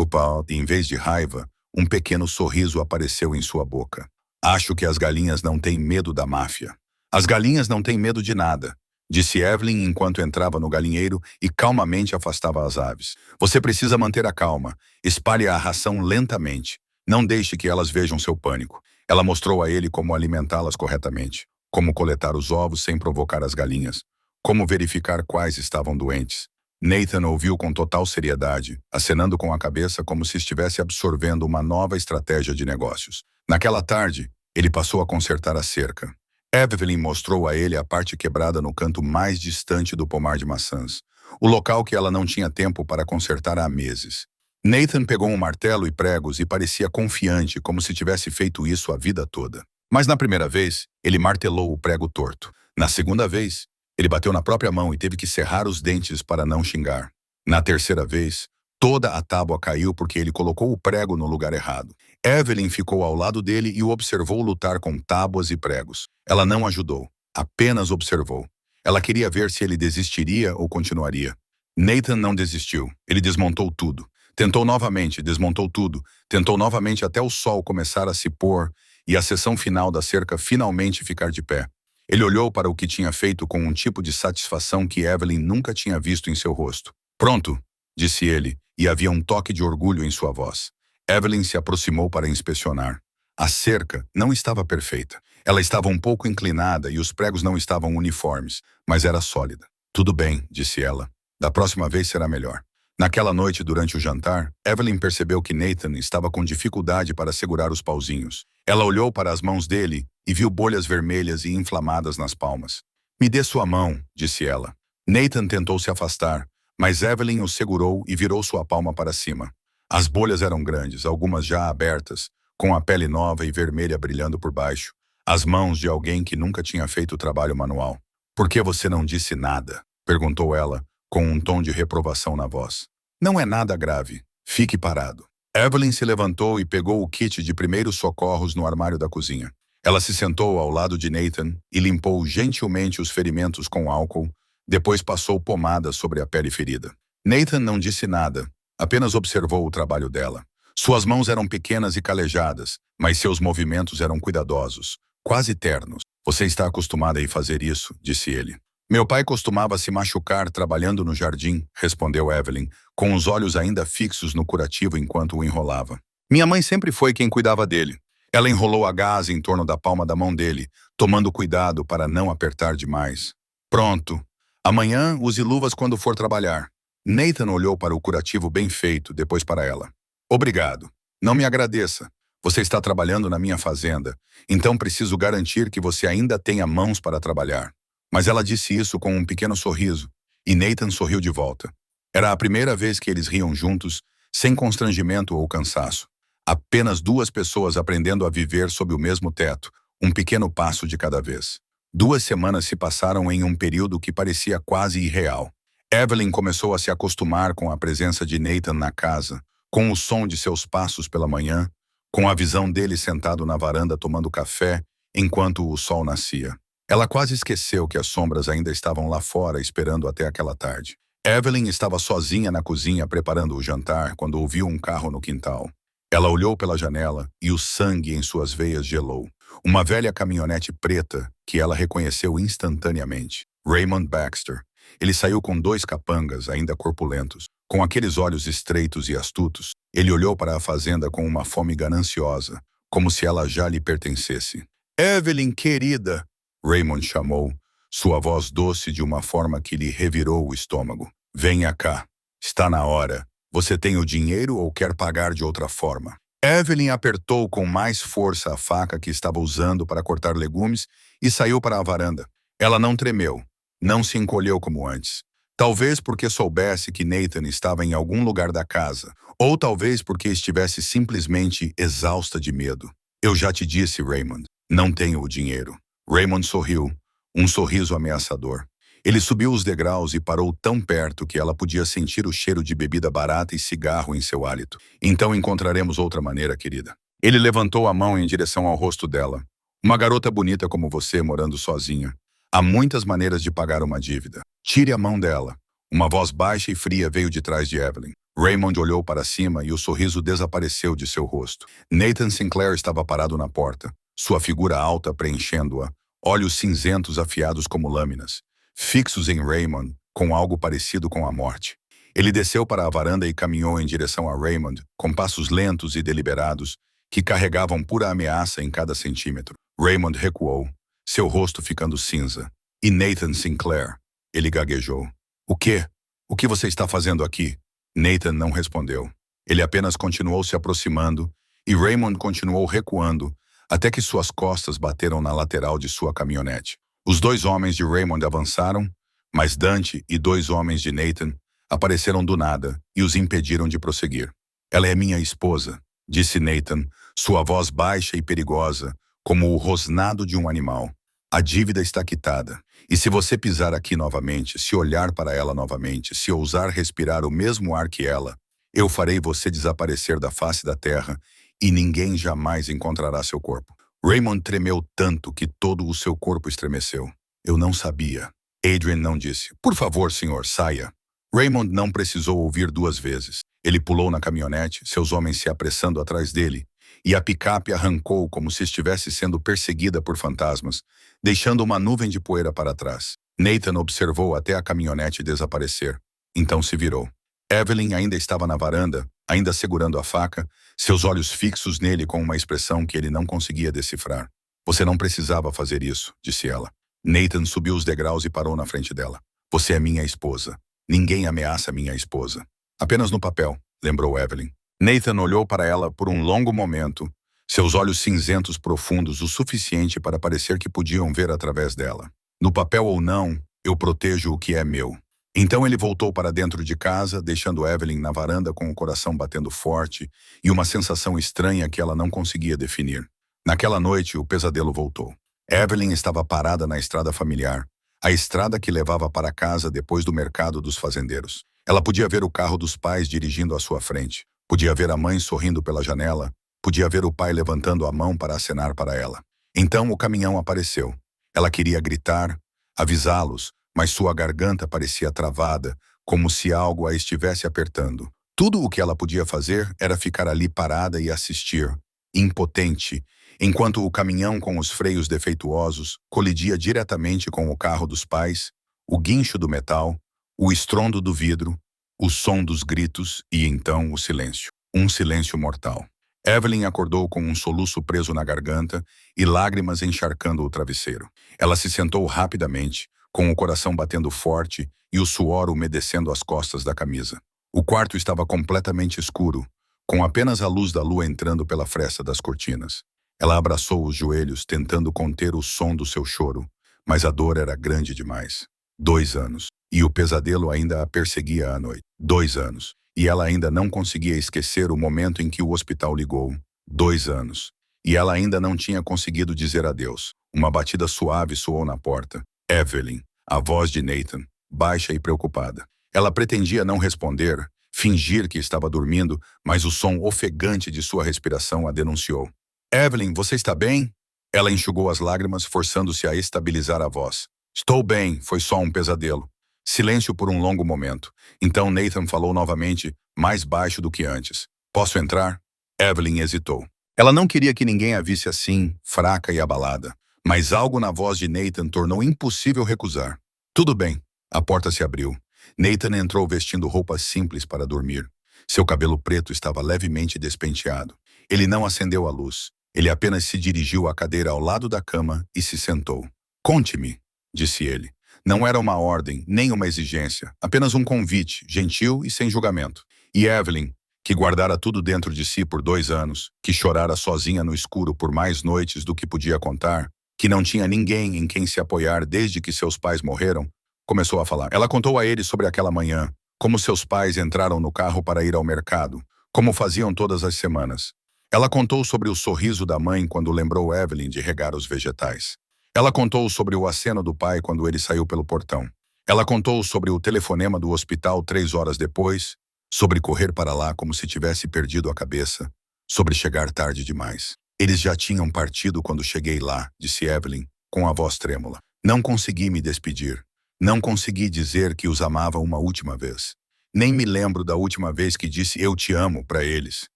em vez de raiva, um pequeno sorriso apareceu em sua boca. "Acho que as galinhas não têm medo da máfia." "As galinhas não têm medo de nada", disse Evelyn enquanto entrava no galinheiro e calmamente afastava as aves. "Você precisa manter a calma. Espalhe a ração lentamente. Não deixe que elas vejam seu pânico." Ela mostrou a ele como alimentá-las corretamente, como coletar os ovos sem provocar as galinhas, como verificar quais estavam doentes. Nathan ouviu com total seriedade, acenando com a cabeça como se estivesse absorvendo uma nova estratégia de negócios. Naquela tarde, ele passou a consertar a cerca. Evelyn mostrou a ele a parte quebrada no canto mais distante do pomar de maçãs, o local que ela não tinha tempo para consertar há meses. Nathan pegou um martelo e pregos e parecia confiante, como se tivesse feito isso a vida toda. Mas na primeira vez, ele martelou o prego torto. Na segunda vez, ele bateu na própria mão e teve que cerrar os dentes para não xingar. Na terceira vez, toda a tábua caiu porque ele colocou o prego no lugar errado. Evelyn ficou ao lado dele e o observou lutar com tábuas e pregos. Ela não ajudou, apenas observou. Ela queria ver se ele desistiria ou continuaria. Nathan não desistiu. Ele desmontou tudo. Tentou novamente, desmontou tudo. Tentou novamente até o sol começar a se pôr e a seção final da cerca finalmente ficar de pé. Ele olhou para o que tinha feito com um tipo de satisfação que Evelyn nunca tinha visto em seu rosto. "Pronto", disse ele, e havia um toque de orgulho em sua voz. Evelyn se aproximou para inspecionar. A cerca não estava perfeita. Ela estava um pouco inclinada e os pregos não estavam uniformes, mas era sólida. "Tudo bem", disse ela. "Da próxima vez será melhor." Naquela noite, durante o jantar, Evelyn percebeu que Nathan estava com dificuldade para segurar os pauzinhos. Ela olhou para as mãos dele e viu bolhas vermelhas e inflamadas nas palmas. "Me dê sua mão", disse ela. Nathan tentou se afastar, mas Evelyn o segurou e virou sua palma para cima. As bolhas eram grandes, algumas já abertas, com a pele nova e vermelha brilhando por baixo. As mãos de alguém que nunca tinha feito trabalho manual. "Por que você não disse nada?", perguntou ela, com um tom de reprovação na voz. "Não é nada grave. Fique parado." Evelyn se levantou e pegou o kit de primeiros socorros no armário da cozinha. Ela se sentou ao lado de Nathan e limpou gentilmente os ferimentos com álcool, depois passou pomada sobre a pele ferida. Nathan não disse nada, apenas observou o trabalho dela. Suas mãos eram pequenas e calejadas, mas seus movimentos eram cuidadosos, quase ternos. "Você está acostumada a fazer isso", disse ele. "Meu pai costumava se machucar trabalhando no jardim", respondeu Evelyn, com os olhos ainda fixos no curativo enquanto o enrolava. "Minha mãe sempre foi quem cuidava dele." Ela enrolou a gaze em torno da palma da mão dele, tomando cuidado para não apertar demais. "Pronto. Amanhã use luvas quando for trabalhar." Nathan olhou para o curativo bem feito, depois para ela. "Obrigado. Não me agradeça. Você está trabalhando na minha fazenda, então preciso garantir que você ainda tenha mãos para trabalhar." Mas ela disse isso com um pequeno sorriso, e Nathan sorriu de volta. Era a primeira vez que eles riam juntos, sem constrangimento ou cansaço. Apenas duas pessoas aprendendo a viver sob o mesmo teto, um pequeno passo de cada vez. 2 semanas se passaram em um período que parecia quase irreal. Evelyn começou a se acostumar com a presença de Nathan na casa, com o som de seus passos pela manhã, com a visão dele sentado na varanda tomando café enquanto o sol nascia. Ela quase esqueceu que as sombras ainda estavam lá fora esperando até aquela tarde. Evelyn estava sozinha na cozinha preparando o jantar quando ouviu um carro no quintal. Ela olhou pela janela e o sangue em suas veias gelou. Uma velha caminhonete preta que ela reconheceu instantaneamente. Raymond Baxter. Ele saiu com 2 capangas, ainda corpulentos. Com aqueles olhos estreitos e astutos, ele olhou para a fazenda com uma fome gananciosa, como se ela já lhe pertencesse. "Evelyn, querida!" Raymond chamou, sua voz doce de uma forma que lhe revirou o estômago. "Venha cá. Está na hora. Você tem o dinheiro ou quer pagar de outra forma?" Evelyn apertou com mais força a faca que estava usando para cortar legumes e saiu para a varanda. Ela não tremeu, não se encolheu como antes. Talvez porque soubesse que Nathan estava em algum lugar da casa, ou talvez porque estivesse simplesmente exausta de medo. "Eu já te disse, Raymond, não tenho o dinheiro." Raymond sorriu, um sorriso ameaçador. Ele subiu os degraus e parou tão perto que ela podia sentir o cheiro de bebida barata e cigarro em seu hálito. "Então encontraremos outra maneira, querida." Ele levantou a mão em direção ao rosto dela. "Uma garota bonita como você morando sozinha. Há muitas maneiras de pagar uma dívida. Tire a mão dela." Uma voz baixa e fria veio de trás de Evelyn. Raymond olhou para cima e o sorriso desapareceu de seu rosto. Nathan Sinclair estava parado na porta, sua figura alta preenchendo-a, olhos cinzentos afiados como lâminas, fixos em Raymond, com algo parecido com a morte. Ele desceu para a varanda e caminhou em direção a Raymond, com passos lentos e deliberados, que carregavam pura ameaça em cada centímetro. Raymond recuou, seu rosto ficando cinza. "E Nathan Sinclair?" Ele gaguejou. "O quê? O que você está fazendo aqui?" Nathan não respondeu. Ele apenas continuou se aproximando, e Raymond continuou recuando, até que suas costas bateram na lateral de sua caminhonete. Os 2 homens de Raymond avançaram, mas Dante e 2 homens de Nathan apareceram do nada e os impediram de prosseguir. "Ela é minha esposa", disse Nathan, sua voz baixa e perigosa, como o rosnado de um animal. "A dívida está quitada. E se você pisar aqui novamente, se olhar para ela novamente, se ousar respirar o mesmo ar que ela, eu farei você desaparecer da face da terra e ninguém jamais encontrará seu corpo." Raymond tremeu tanto que todo o seu corpo estremeceu. "Eu não sabia." Adrian não disse. "Por favor, senhor, saia." Raymond não precisou ouvir 2 vezes. Ele pulou na caminhonete, seus homens se apressando atrás dele, e a picape arrancou como se estivesse sendo perseguida por fantasmas, deixando uma nuvem de poeira para trás. Nathan observou até a caminhonete desaparecer. Então se virou. Evelyn ainda estava na varanda, ainda segurando a faca, seus olhos fixos nele com uma expressão que ele não conseguia decifrar. "Você não precisava fazer isso", disse ela. Nathan subiu os degraus e parou na frente dela. "Você é minha esposa. Ninguém ameaça minha esposa." "Apenas no papel", lembrou Evelyn. Nathan olhou para ela por um longo momento, seus olhos cinzentos profundos o suficiente para parecer que podiam ver através dela. "No papel ou não, eu protejo o que é meu." Então ele voltou para dentro de casa, deixando Evelyn na varanda com o coração batendo forte e uma sensação estranha que ela não conseguia definir. Naquela noite, o pesadelo voltou. Evelyn estava parada na estrada familiar, a estrada que levava para casa depois do mercado dos fazendeiros. Ela podia ver o carro dos pais dirigindo à sua frente, podia ver a mãe sorrindo pela janela, podia ver o pai levantando a mão para acenar para ela. Então o caminhão apareceu. Ela queria gritar, avisá-los, mas sua garganta parecia travada, como se algo a estivesse apertando. Tudo o que ela podia fazer era ficar ali parada e assistir, impotente, enquanto o caminhão com os freios defeituosos colidia diretamente com o carro dos pais, o guincho do metal, o estrondo do vidro, o som dos gritos e então o silêncio. Um silêncio mortal. Evelyn acordou com um soluço preso na garganta e lágrimas encharcando o travesseiro. Ela se sentou rapidamente, com o coração batendo forte e o suor umedecendo as costas da camisa. O quarto estava completamente escuro, com apenas a luz da lua entrando pela fresta das cortinas. Ela abraçou os joelhos, tentando conter o som do seu choro, mas a dor era grande demais. 2 anos. E o pesadelo ainda a perseguia à noite. 2 anos. E ela ainda não conseguia esquecer o momento em que o hospital ligou. 2 anos. E ela ainda não tinha conseguido dizer adeus. Uma batida suave soou na porta. Evelyn, a voz de Nathan, baixa e preocupada. Ela pretendia não responder, fingir que estava dormindo, mas o som ofegante de sua respiração a denunciou. "Evelyn, você está bem?" Ela enxugou as lágrimas, forçando-se a estabilizar a voz. "Estou bem, foi só um pesadelo." Silêncio por um longo momento. Então Nathan falou novamente, mais baixo do que antes. "Posso entrar?" Evelyn hesitou. Ela não queria que ninguém a visse assim, fraca e abalada. Mas algo na voz de Nathan tornou impossível recusar. Tudo bem. A porta se abriu. Nathan entrou vestindo roupas simples para dormir. Seu cabelo preto estava levemente despenteado. Ele não acendeu a luz. Ele apenas se dirigiu à cadeira ao lado da cama e se sentou. Conte-me, disse ele. Não era uma ordem, nem uma exigência, apenas um convite, gentil e sem julgamento. E Evelyn, que guardara tudo dentro de si por 2 anos, que chorara sozinha no escuro por mais noites do que podia contar, que não tinha ninguém em quem se apoiar desde que seus pais morreram, começou a falar. Ela contou a ele sobre aquela manhã, como seus pais entraram no carro para ir ao mercado, como faziam todas as semanas. Ela contou sobre o sorriso da mãe quando lembrou Evelyn de regar os vegetais. Ela contou sobre o aceno do pai quando ele saiu pelo portão. Ela contou sobre o telefonema do hospital 3 horas depois, sobre correr para lá como se tivesse perdido a cabeça, sobre chegar tarde demais. Eles já tinham partido quando cheguei lá, disse Evelyn, com a voz trêmula. Não consegui me despedir. Não consegui dizer que os amava uma última vez. Nem me lembro da última vez que disse eu te amo para eles.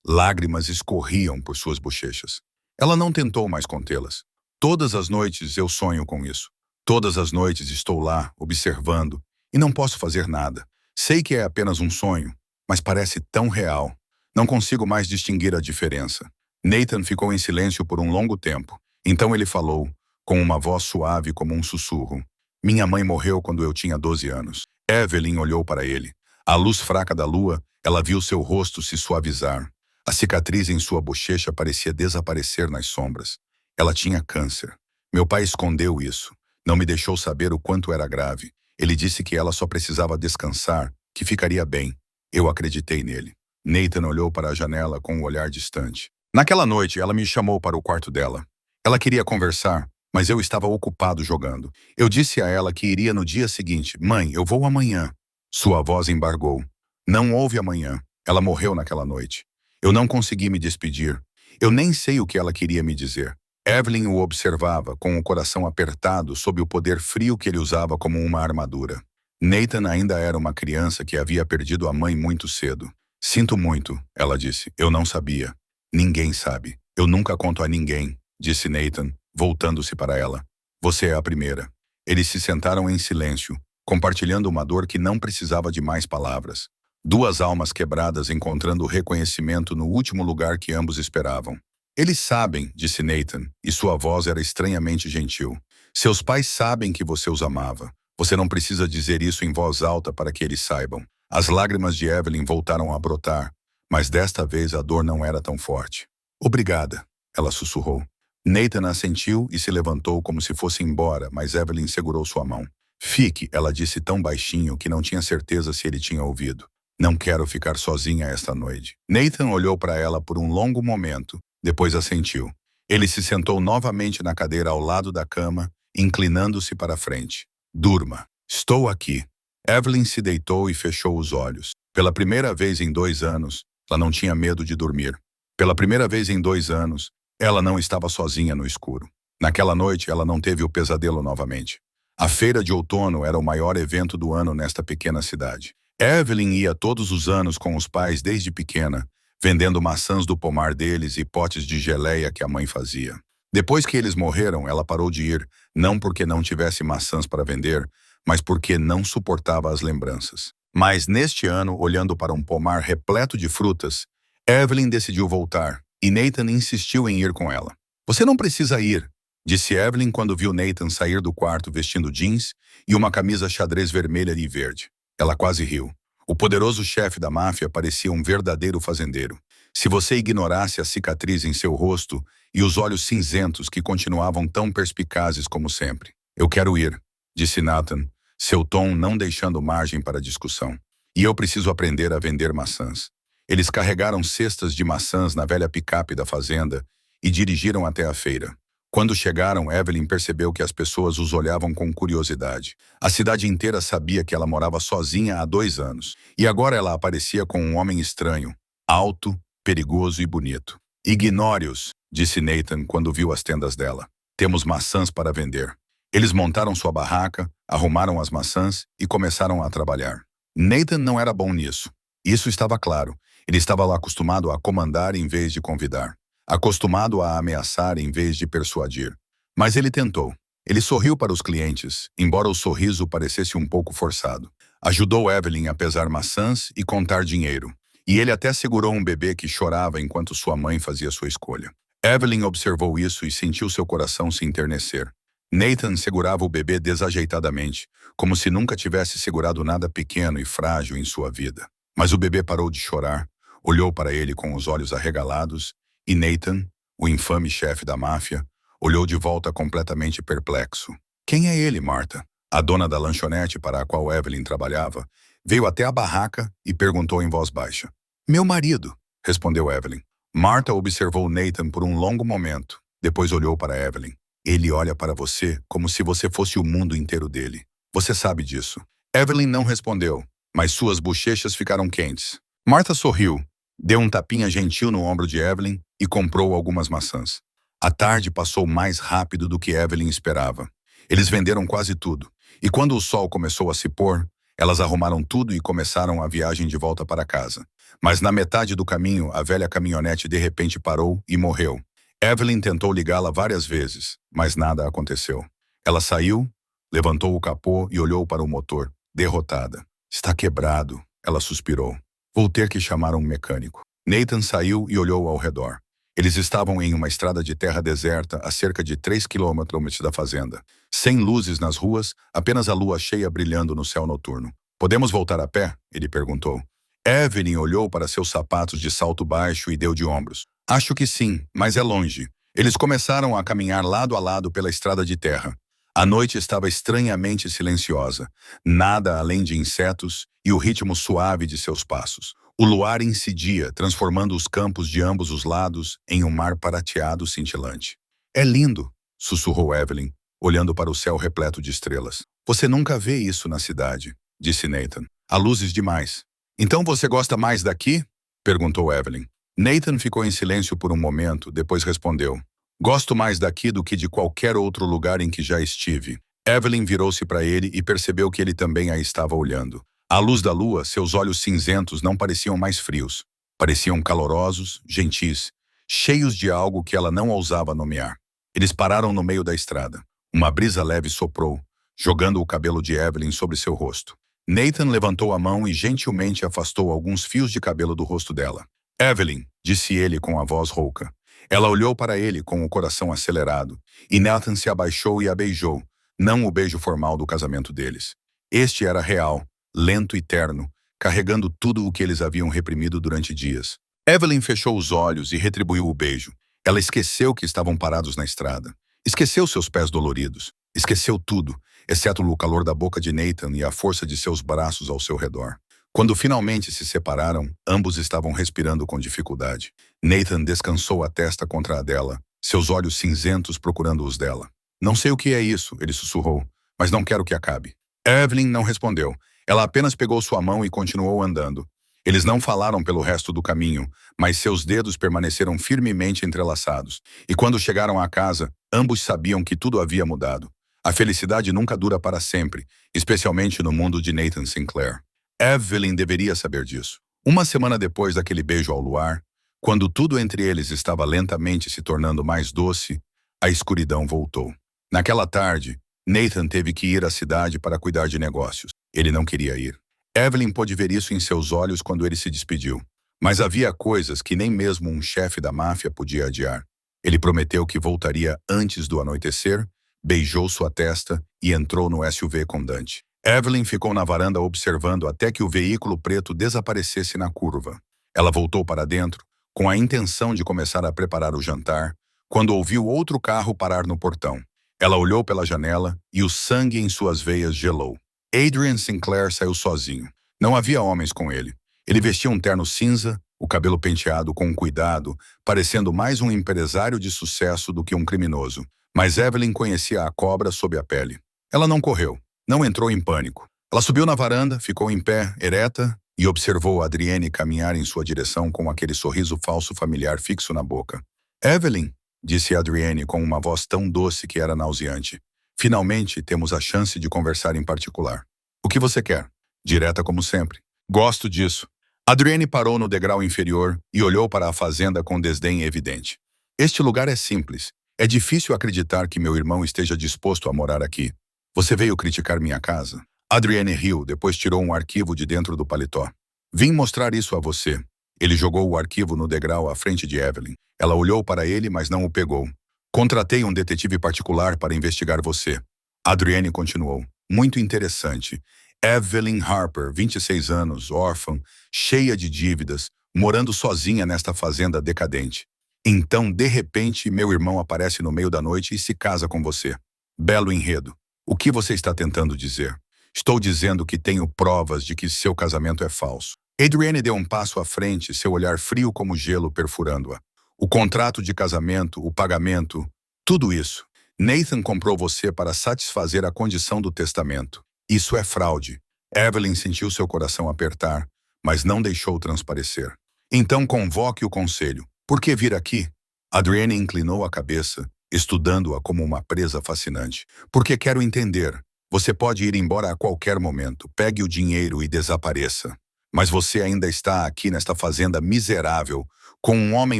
Lágrimas escorriam por suas bochechas. Ela não tentou mais contê-las. Todas as noites eu sonho com isso. Todas as noites estou lá, observando, e não posso fazer nada. Sei que é apenas um sonho, mas parece tão real. Não consigo mais distinguir a diferença. Nathan ficou em silêncio por um longo tempo. Então ele falou, com uma voz suave como um sussurro. Minha mãe morreu quando eu tinha 12 anos. Evelyn olhou para ele. À luz fraca da lua, ela viu seu rosto se suavizar. A cicatriz em sua bochecha parecia desaparecer nas sombras. Ela tinha câncer. Meu pai escondeu isso. Não me deixou saber o quanto era grave. Ele disse que ela só precisava descansar, que ficaria bem. Eu acreditei nele. Nathan olhou para a janela com um olhar distante. Naquela noite, ela me chamou para o quarto dela. Ela queria conversar, mas eu estava ocupado jogando. Eu disse a ela que iria no dia seguinte. Mãe, eu vou amanhã. Sua voz embargou. Não houve amanhã. Ela morreu naquela noite. Eu não consegui me despedir. Eu nem sei o que ela queria me dizer. Evelyn o observava, com o coração apertado sob o poder frio que ele usava como uma armadura. Nathan ainda era uma criança que havia perdido a mãe muito cedo. Sinto muito, ela disse. Eu não sabia. Ninguém sabe. Eu nunca conto a ninguém, disse Nathan, voltando-se para ela. Você é a primeira. Eles se sentaram em silêncio, compartilhando uma dor que não precisava de mais palavras. 2 almas quebradas encontrando reconhecimento no último lugar que ambos esperavam. Eles sabem, disse Nathan, e sua voz era estranhamente gentil. Seus pais sabem que você os amava. Você não precisa dizer isso em voz alta para que eles saibam. As lágrimas de Evelyn voltaram a brotar, mas desta vez a dor não era tão forte. Obrigada, ela sussurrou. Nathan assentiu e se levantou como se fosse embora, mas Evelyn segurou sua mão. Fique, ela disse tão baixinho que não tinha certeza se ele tinha ouvido. Não quero ficar sozinha esta noite. Nathan olhou para ela por um longo momento, depois assentiu. Ele se sentou novamente na cadeira ao lado da cama, inclinando-se para a frente. Durma. Estou aqui. Evelyn se deitou e fechou os olhos. Pela primeira vez em 2 anos, ela não tinha medo de dormir. Pela primeira vez em 2 anos, ela não estava sozinha no escuro. Naquela noite, ela não teve o pesadelo novamente. A feira de outono era o maior evento do ano nesta pequena cidade. Evelyn ia todos os anos com os pais desde pequena, vendendo maçãs do pomar deles e potes de geleia que a mãe fazia. Depois que eles morreram, ela parou de ir, não porque não tivesse maçãs para vender, mas porque não suportava as lembranças. Mas neste ano, olhando para um pomar repleto de frutas, Evelyn decidiu voltar, e Nathan insistiu em ir com ela. Você não precisa ir, disse Evelyn quando viu Nathan sair do quarto vestindo jeans e uma camisa xadrez vermelha e verde. Ela quase riu. O poderoso chefe da máfia parecia um verdadeiro fazendeiro. Se você ignorasse a cicatriz em seu rosto e os olhos cinzentos que continuavam tão perspicazes como sempre. Eu quero ir, disse Nathan, seu tom não deixando margem para discussão. E eu preciso aprender a vender maçãs. Eles carregaram cestas de maçãs na velha picape da fazenda e dirigiram até a feira. Quando chegaram, Evelyn percebeu que as pessoas os olhavam com curiosidade. A cidade inteira sabia que ela morava sozinha há 2 anos. E agora ela aparecia com um homem estranho, alto, perigoso e bonito. Ignore-os, disse Nathan quando viu as tendas dela. Temos maçãs para vender. Eles montaram sua barraca, arrumaram as maçãs e começaram a trabalhar. Nathan não era bom nisso. Isso estava claro. Ele estava lá acostumado a comandar em vez de convidar, acostumado a ameaçar em vez de persuadir. Mas ele tentou. Ele sorriu para os clientes, embora o sorriso parecesse um pouco forçado. Ajudou Evelyn a pesar maçãs e contar dinheiro. E ele até segurou um bebê que chorava enquanto sua mãe fazia sua escolha. Evelyn observou isso e sentiu seu coração se enternecer. Nathan segurava o bebê desajeitadamente, como se nunca tivesse segurado nada pequeno e frágil em sua vida. Mas o bebê parou de chorar, olhou para ele com os olhos arregalados, e Nathan, o infame chefe da máfia, olhou de volta completamente perplexo. Quem é ele, Martha? A dona da lanchonete para a qual Evelyn trabalhava, veio até a barraca e perguntou em voz baixa. Meu marido, respondeu Evelyn. Martha observou Nathan por um longo momento, depois olhou para Evelyn. Ele olha para você como se você fosse o mundo inteiro dele. Você sabe disso. Evelyn não respondeu, mas suas bochechas ficaram quentes. Martha sorriu, deu um tapinha gentil no ombro de Evelyn e comprou algumas maçãs. A tarde passou mais rápido do que Evelyn esperava. Eles venderam quase tudo, e quando o sol começou a se pôr, elas arrumaram tudo e começaram a viagem de volta para casa. Mas na metade do caminho, a velha caminhonete de repente parou e morreu. Evelyn tentou ligá-la várias vezes, mas nada aconteceu. Ela saiu, levantou o capô e olhou para o motor, derrotada. Está quebrado, ela suspirou. Vou ter que chamar um mecânico. Nathan saiu e olhou ao redor. Eles estavam em uma estrada de terra deserta a cerca de 3 quilômetros da fazenda. Sem luzes nas ruas, apenas a lua cheia brilhando no céu noturno. Podemos voltar a pé? Ele perguntou. Evelyn olhou para seus sapatos de salto baixo e deu de ombros. Acho que sim, mas é longe. Eles começaram a caminhar lado a lado pela estrada de terra. A noite estava estranhamente silenciosa, nada além de insetos e o ritmo suave de seus passos. O luar incidia, transformando os campos de ambos os lados em um mar prateado cintilante. É lindo, sussurrou Evelyn, olhando para o céu repleto de estrelas. Você nunca vê isso na cidade, disse Nathan. Há luzes demais. Então você gosta mais daqui? Perguntou Evelyn. Nathan ficou em silêncio por um momento, depois respondeu. Gosto mais daqui do que de qualquer outro lugar em que já estive. Evelyn virou-se para ele e percebeu que ele também a estava olhando. À luz da lua, seus olhos cinzentos não pareciam mais frios. Pareciam calorosos, gentis, cheios de algo que ela não ousava nomear. Eles pararam no meio da estrada. Uma brisa leve soprou, jogando o cabelo de Evelyn sobre seu rosto. Nathan levantou a mão e gentilmente afastou alguns fios de cabelo do rosto dela. Evelyn, disse ele com a voz rouca. Ela olhou para ele com o coração acelerado, e Nathan se abaixou e a beijou, não o beijo formal do casamento deles. Este era real, lento e terno, carregando tudo o que eles haviam reprimido durante dias. Evelyn fechou os olhos e retribuiu o beijo. Ela esqueceu que estavam parados na estrada. Esqueceu seus pés doloridos. Esqueceu tudo, exceto o calor da boca de Nathan e a força de seus braços ao seu redor. Quando finalmente se separaram, ambos estavam respirando com dificuldade. Nathan descansou a testa contra a dela, seus olhos cinzentos procurando os dela. Não sei o que é isso, ele sussurrou, mas não quero que acabe. Evelyn não respondeu. Ela apenas pegou sua mão e continuou andando. Eles não falaram pelo resto do caminho, mas seus dedos permaneceram firmemente entrelaçados. E quando chegaram à casa, ambos sabiam que tudo havia mudado. A felicidade nunca dura para sempre, especialmente no mundo de Nathan Sinclair. Evelyn deveria saber disso. Uma semana depois daquele beijo ao luar, quando tudo entre eles estava lentamente se tornando mais doce, a escuridão voltou. Naquela tarde, Nathan teve que ir à cidade para cuidar de negócios. Ele não queria ir. Evelyn pôde ver isso em seus olhos quando ele se despediu. Mas havia coisas que nem mesmo um chefe da máfia podia adiar. Ele prometeu que voltaria antes do anoitecer, beijou sua testa e entrou no SUV com Dante. Evelyn ficou na varanda observando até que o veículo preto desaparecesse na curva. Ela voltou para dentro, com a intenção de começar a preparar o jantar, quando ouviu outro carro parar no portão. Ela olhou pela janela e o sangue em suas veias gelou. Adrian Sinclair saiu sozinho. Não havia homens com ele. Ele vestia um terno cinza, o cabelo penteado com cuidado, parecendo mais um empresário de sucesso do que um criminoso. Mas Evelyn conhecia a cobra sob a pele. Ela não correu. Não entrou em pânico. Ela subiu na varanda, ficou em pé, ereta, e observou Adrienne caminhar em sua direção com aquele sorriso falso familiar fixo na boca. Evelyn, disse Adrienne com uma voz tão doce que era nauseante. Finalmente temos a chance de conversar em particular. O que você quer? Direta como sempre. Gosto disso. Adrienne parou no degrau inferior e olhou para a fazenda com desdém evidente. Este lugar é simples. É difícil acreditar que meu irmão esteja disposto a morar aqui. Você veio criticar minha casa? Adrienne riu, depois tirou um arquivo de dentro do paletó. Vim mostrar isso a você. Ele jogou o arquivo no degrau à frente de Evelyn. Ela olhou para ele, mas não o pegou. Contratei um detetive particular para investigar você. Adrienne continuou. Muito interessante. Evelyn Harper, 26 anos, órfã, cheia de dívidas, morando sozinha nesta fazenda decadente. Então, de repente, meu irmão aparece no meio da noite e se casa com você. Belo enredo. O que você está tentando dizer? Estou dizendo que tenho provas de que seu casamento é falso. Adrienne deu um passo à frente, seu olhar frio como gelo perfurando-a. O contrato de casamento, o pagamento, tudo isso. Nathan comprou você para satisfazer a condição do testamento. Isso é fraude. Evelyn sentiu seu coração apertar, mas não deixou transparecer. Então convoque o conselho. Por que vir aqui? Adrienne inclinou a cabeça, estudando-a como uma presa fascinante. Porque quero entender. Você pode ir embora a qualquer momento. Pegue o dinheiro e desapareça. Mas você ainda está aqui nesta fazenda miserável, com um homem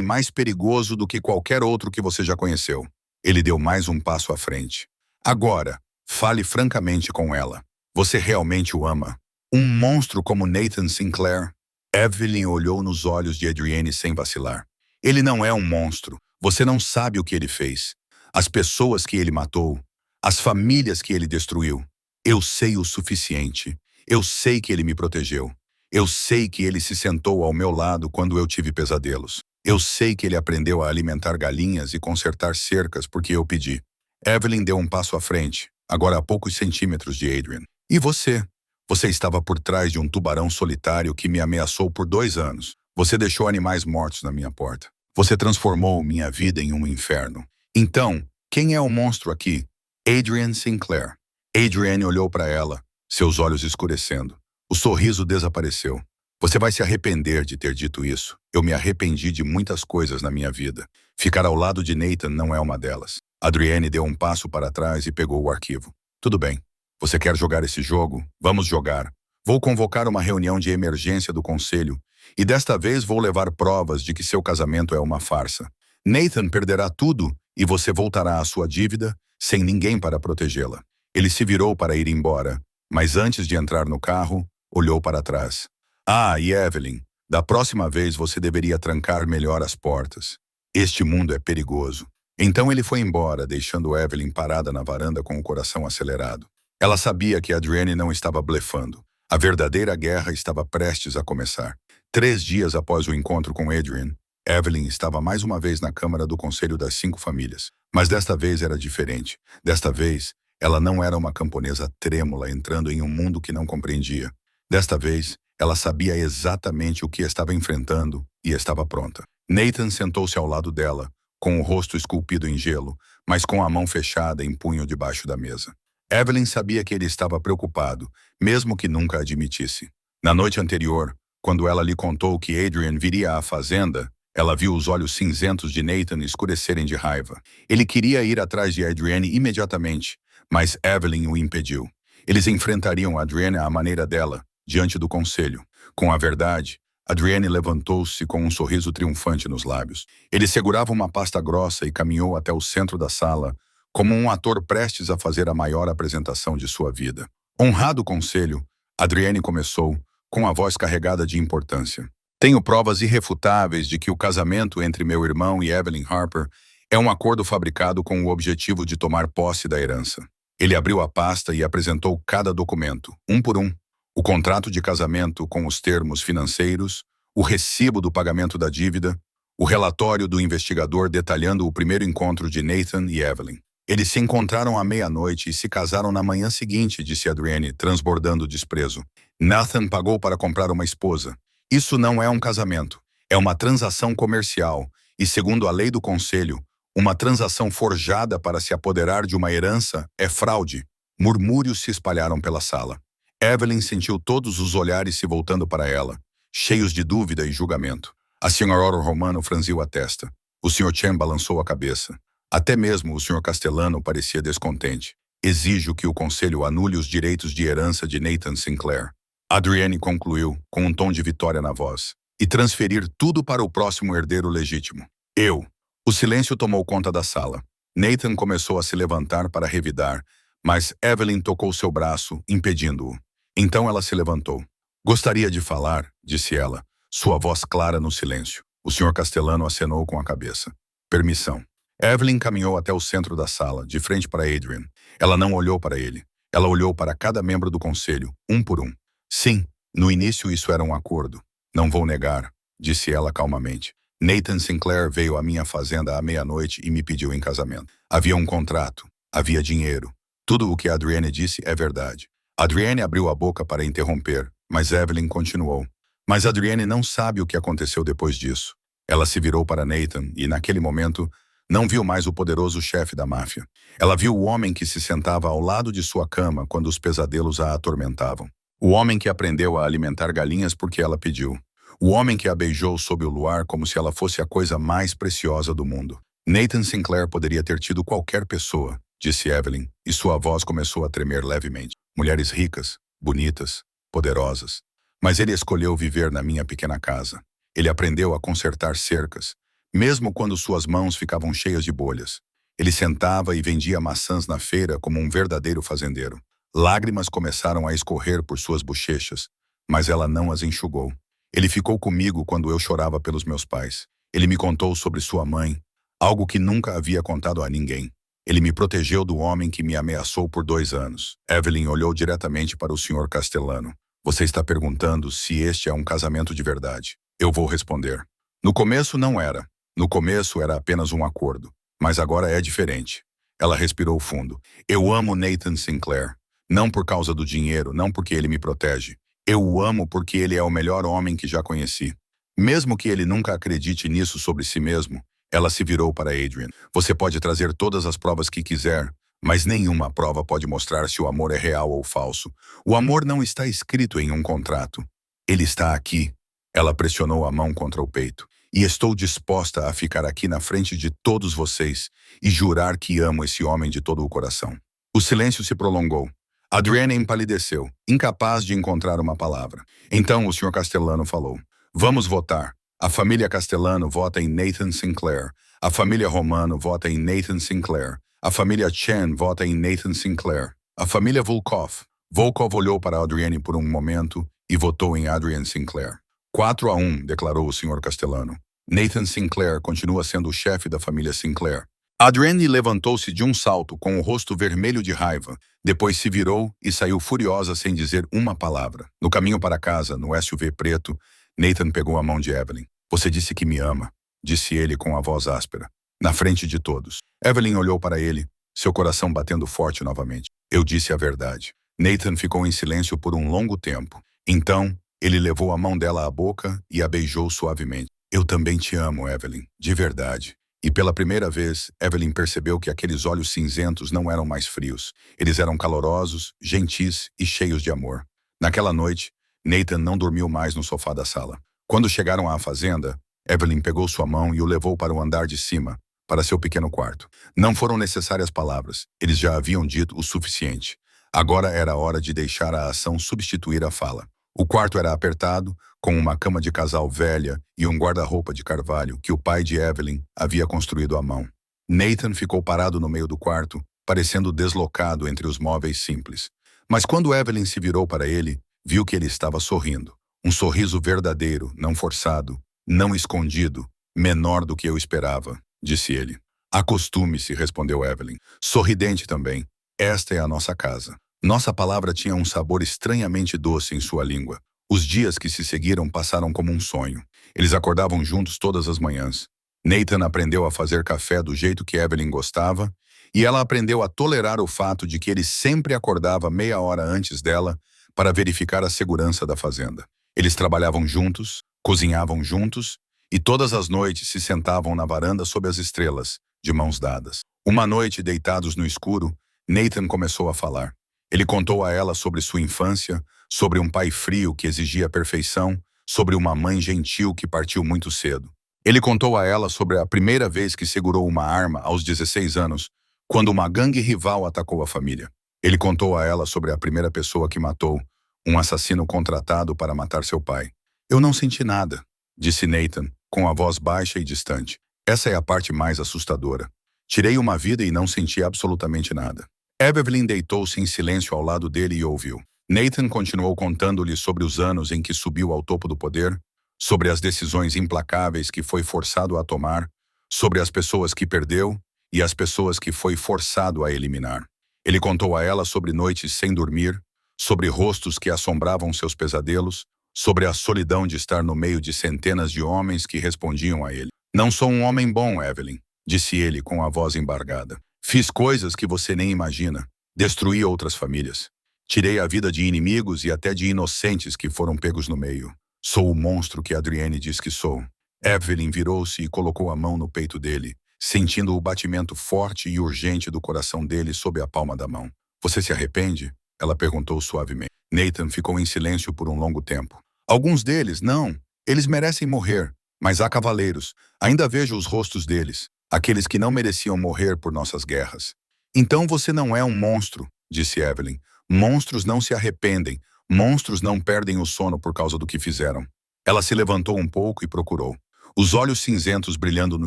mais perigoso do que qualquer outro que você já conheceu. Ele deu mais um passo à frente. Agora, fale francamente com ela. Você realmente o ama? Um monstro como Nathan Sinclair? Evelyn olhou nos olhos de Adrienne sem vacilar. Ele não é um monstro. Você não sabe o que ele fez. As pessoas que ele matou. As famílias que ele destruiu. Eu sei o suficiente. Eu sei que ele me protegeu. Eu sei que ele se sentou ao meu lado quando eu tive pesadelos. Eu sei que ele aprendeu a alimentar galinhas e consertar cercas porque eu pedi. Evelyn deu um passo à frente, agora a poucos centímetros de Adrian. E você? Você estava por trás de um tubarão solitário que me ameaçou por 2 anos. Você deixou animais mortos na minha porta. Você transformou minha vida em um inferno. Então, quem é o monstro aqui? Adrienne Sinclair. Adrienne olhou para ela, seus olhos escurecendo. O sorriso desapareceu. Você vai se arrepender de ter dito isso. Eu me arrependi de muitas coisas na minha vida. Ficar ao lado de Nathan não é uma delas. Adrienne deu um passo para trás e pegou o arquivo. Tudo bem. Você quer jogar esse jogo? Vamos jogar. Vou convocar uma reunião de emergência do conselho e desta vez vou levar provas de que seu casamento é uma farsa. Nathan perderá tudo e você voltará à sua dívida sem ninguém para protegê-la. Ele se virou para ir embora, mas antes de entrar no carro, olhou para trás. Ah, e Evelyn, da próxima vez você deveria trancar melhor as portas. Este mundo é perigoso. Então ele foi embora, deixando Evelyn parada na varanda com o coração acelerado. Ela sabia que Adrienne não estava blefando. A verdadeira guerra estava prestes a começar. 3 dias após o encontro com Adrienne, Evelyn estava mais uma vez na Câmara do Conselho das 5 Famílias. Mas desta vez era diferente. Desta vez, ela não era uma camponesa trêmula entrando em um mundo que não compreendia. Desta vez, ela sabia exatamente o que estava enfrentando e estava pronta. Nathan sentou-se ao lado dela, com o rosto esculpido em gelo, mas com a mão fechada em punho debaixo da mesa. Evelyn sabia que ele estava preocupado, mesmo que nunca admitisse. Na noite anterior, quando ela lhe contou que Adrian viria à fazenda, ela viu os olhos cinzentos de Nathan escurecerem de raiva. Ele queria ir atrás de Adrienne imediatamente, mas Evelyn o impediu. Eles enfrentariam Adrienne à maneira dela, diante do conselho. Com a verdade, Adrienne levantou-se com um sorriso triunfante nos lábios. Ele segurava uma pasta grossa e caminhou até o centro da sala, como um ator prestes a fazer a maior apresentação de sua vida. Honrado o conselho, Adrienne começou, com a voz carregada de importância. Tenho provas irrefutáveis de que o casamento entre meu irmão e Evelyn Harper é um acordo fabricado com o objetivo de tomar posse da herança. Ele abriu a pasta e apresentou cada documento, um por um. O contrato de casamento com os termos financeiros, o recibo do pagamento da dívida, o relatório do investigador detalhando o primeiro encontro de Nathan e Evelyn. Eles se encontraram à meia-noite e se casaram na manhã seguinte, disse Adrienne, transbordando desprezo. Nathan pagou para comprar uma esposa. Isso não é um casamento. É uma transação comercial e, segundo a lei do conselho, uma transação forjada para se apoderar de uma herança é fraude. Murmúrios se espalharam pela sala. Evelyn sentiu todos os olhares se voltando para ela, cheios de dúvida e julgamento. A senhora Romano franziu a testa. O Sr. Chen balançou a cabeça. Até mesmo o Sr. Castellano parecia descontente. Exijo que o conselho anule os direitos de herança de Nathan Sinclair. Adrienne concluiu, com um tom de vitória na voz. E transferir tudo para o próximo herdeiro legítimo. Eu. O silêncio tomou conta da sala. Nathan começou a se levantar para revidar, mas Evelyn tocou seu braço, impedindo-o. Então ela se levantou. Gostaria de falar, disse ela, sua voz clara no silêncio. O Sr. Castellano acenou com a cabeça. Permissão. Evelyn caminhou até o centro da sala, de frente para Adrian. Ela não olhou para ele. Ela olhou para cada membro do conselho, um por um. Sim, no início isso era um acordo. Não vou negar, disse ela calmamente. Nathan Sinclair veio à minha fazenda à meia-noite e me pediu em casamento. Havia um contrato, havia dinheiro. Tudo o que Adrienne disse é verdade. Adrienne abriu a boca para interromper, mas Evelyn continuou. Mas Adrienne não sabe o que aconteceu depois disso. Ela se virou para Nathan e, naquele momento, não viu mais o poderoso chefe da máfia. Ela viu o homem que se sentava ao lado de sua cama quando os pesadelos a atormentavam. O homem que aprendeu a alimentar galinhas porque ela pediu. O homem que a beijou sob o luar como se ela fosse a coisa mais preciosa do mundo. Nathan Sinclair poderia ter tido qualquer pessoa, disse Evelyn, e sua voz começou a tremer levemente. Mulheres ricas, bonitas, poderosas. Mas ele escolheu viver na minha pequena casa. Ele aprendeu a consertar cercas, mesmo quando suas mãos ficavam cheias de bolhas. Ele sentava e vendia maçãs na feira como um verdadeiro fazendeiro. Lágrimas começaram a escorrer por suas bochechas, mas ela não as enxugou. Ele ficou comigo quando eu chorava pelos meus pais. Ele me contou sobre sua mãe, algo que nunca havia contado a ninguém. Ele me protegeu do homem que me ameaçou por 2 anos. Evelyn olhou diretamente para o Sr. Castellano. Você está perguntando se este é um casamento de verdade. Eu vou responder. No começo não era. No começo era apenas um acordo. Mas agora é diferente. Ela respirou fundo. Eu amo Nathan Sinclair. Não por causa do dinheiro, não porque ele me protege. Eu o amo porque ele é o melhor homem que já conheci. Mesmo que ele nunca acredite nisso sobre si mesmo, ela se virou para Adrian. Você pode trazer todas as provas que quiser, mas nenhuma prova pode mostrar se o amor é real ou falso. O amor não está escrito em um contrato. Ele está aqui. Ela pressionou a mão contra o peito. E estou disposta a ficar aqui na frente de todos vocês e jurar que amo esse homem de todo o coração. O silêncio se prolongou. Adrienne empalideceu, incapaz de encontrar uma palavra. Então o Sr. Castellano falou. Vamos votar. A família Castellano vota em Nathan Sinclair. A família Romano vota em Nathan Sinclair. A família Chen vota em Nathan Sinclair. A família Volkov. Volkov olhou para Adrienne por um momento e votou em Adrienne Sinclair. 4-1, declarou o Sr. Castellano. Nathan Sinclair continua sendo o chefe da família Sinclair. Adrienne levantou-se de um salto com o rosto vermelho de raiva. Depois se virou e saiu furiosa sem dizer uma palavra. No caminho para casa, no SUV preto, Nathan pegou a mão de Evelyn. Você disse que me ama, disse ele com a voz áspera, na frente de todos. Evelyn olhou para ele, seu coração batendo forte novamente. Eu disse a verdade. Nathan ficou em silêncio por um longo tempo. Então, ele levou a mão dela à boca e a beijou suavemente. Eu também te amo, Evelyn, de verdade. E pela primeira vez, Evelyn percebeu que aqueles olhos cinzentos não eram mais frios. Eles eram calorosos, gentis e cheios de amor. Naquela noite, Nathan não dormiu mais no sofá da sala. Quando chegaram à fazenda, Evelyn pegou sua mão e o levou para o andar de cima, para seu pequeno quarto. Não foram necessárias palavras, eles já haviam dito o suficiente. Agora era hora de deixar a ação substituir a fala. O quarto era apertado, com uma cama de casal velha e um guarda-roupa de carvalho que o pai de Evelyn havia construído à mão. Nathan ficou parado no meio do quarto, parecendo deslocado entre os móveis simples. Mas quando Evelyn se virou para ele, viu que ele estava sorrindo. Um sorriso verdadeiro, não forçado, não escondido, menor do que eu esperava, disse ele. Acostume-se, respondeu Evelyn. Sorridente também. Esta é a nossa casa. Nossa palavra tinha um sabor estranhamente doce em sua língua. Os dias que se seguiram passaram como um sonho. Eles acordavam juntos todas as manhãs. Nathan aprendeu a fazer café do jeito que Evelyn gostava, e ela aprendeu a tolerar o fato de que ele sempre acordava meia hora antes dela para verificar a segurança da fazenda. Eles trabalhavam juntos, cozinhavam juntos, e todas as noites se sentavam na varanda sob as estrelas, de mãos dadas. Uma noite, deitados no escuro, Nathan começou a falar. Ele contou a ela sobre sua infância, sobre um pai frio que exigia perfeição, sobre uma mãe gentil que partiu muito cedo. Ele contou a ela sobre a primeira vez que segurou uma arma aos 16 anos, quando uma gangue rival atacou a família. Ele contou a ela sobre a primeira pessoa que matou, um assassino contratado para matar seu pai. Eu não senti nada, disse Nathan, com a voz baixa e distante. Essa é a parte mais assustadora. Tirei uma vida e não senti absolutamente nada. Evelyn deitou-se em silêncio ao lado dele e ouviu. Nathan continuou contando-lhe sobre os anos em que subiu ao topo do poder, sobre as decisões implacáveis que foi forçado a tomar, sobre as pessoas que perdeu e as pessoas que foi forçado a eliminar. Ele contou a ela sobre noites sem dormir, sobre rostos que assombravam seus pesadelos, sobre a solidão de estar no meio de centenas de homens que respondiam a ele. Não sou um homem bom, Evelyn, disse ele com a voz embargada. Fiz coisas que você nem imagina. Destruí outras famílias. Tirei a vida de inimigos e até de inocentes que foram pegos no meio. Sou o monstro que Adrienne diz que sou. Evelyn virou-se e colocou a mão no peito dele, sentindo o batimento forte e urgente do coração dele sob a palma da mão. Você se arrepende? Ela perguntou suavemente. Nathan ficou em silêncio por um longo tempo. Alguns deles, não. Eles merecem morrer. Mas há cavaleiros. Ainda vejo os rostos deles. Aqueles que não mereciam morrer por nossas guerras. Então você não é um monstro, disse Evelyn. Monstros não se arrependem. Monstros não perdem o sono por causa do que fizeram. Ela se levantou um pouco e procurou. Os olhos cinzentos brilhando no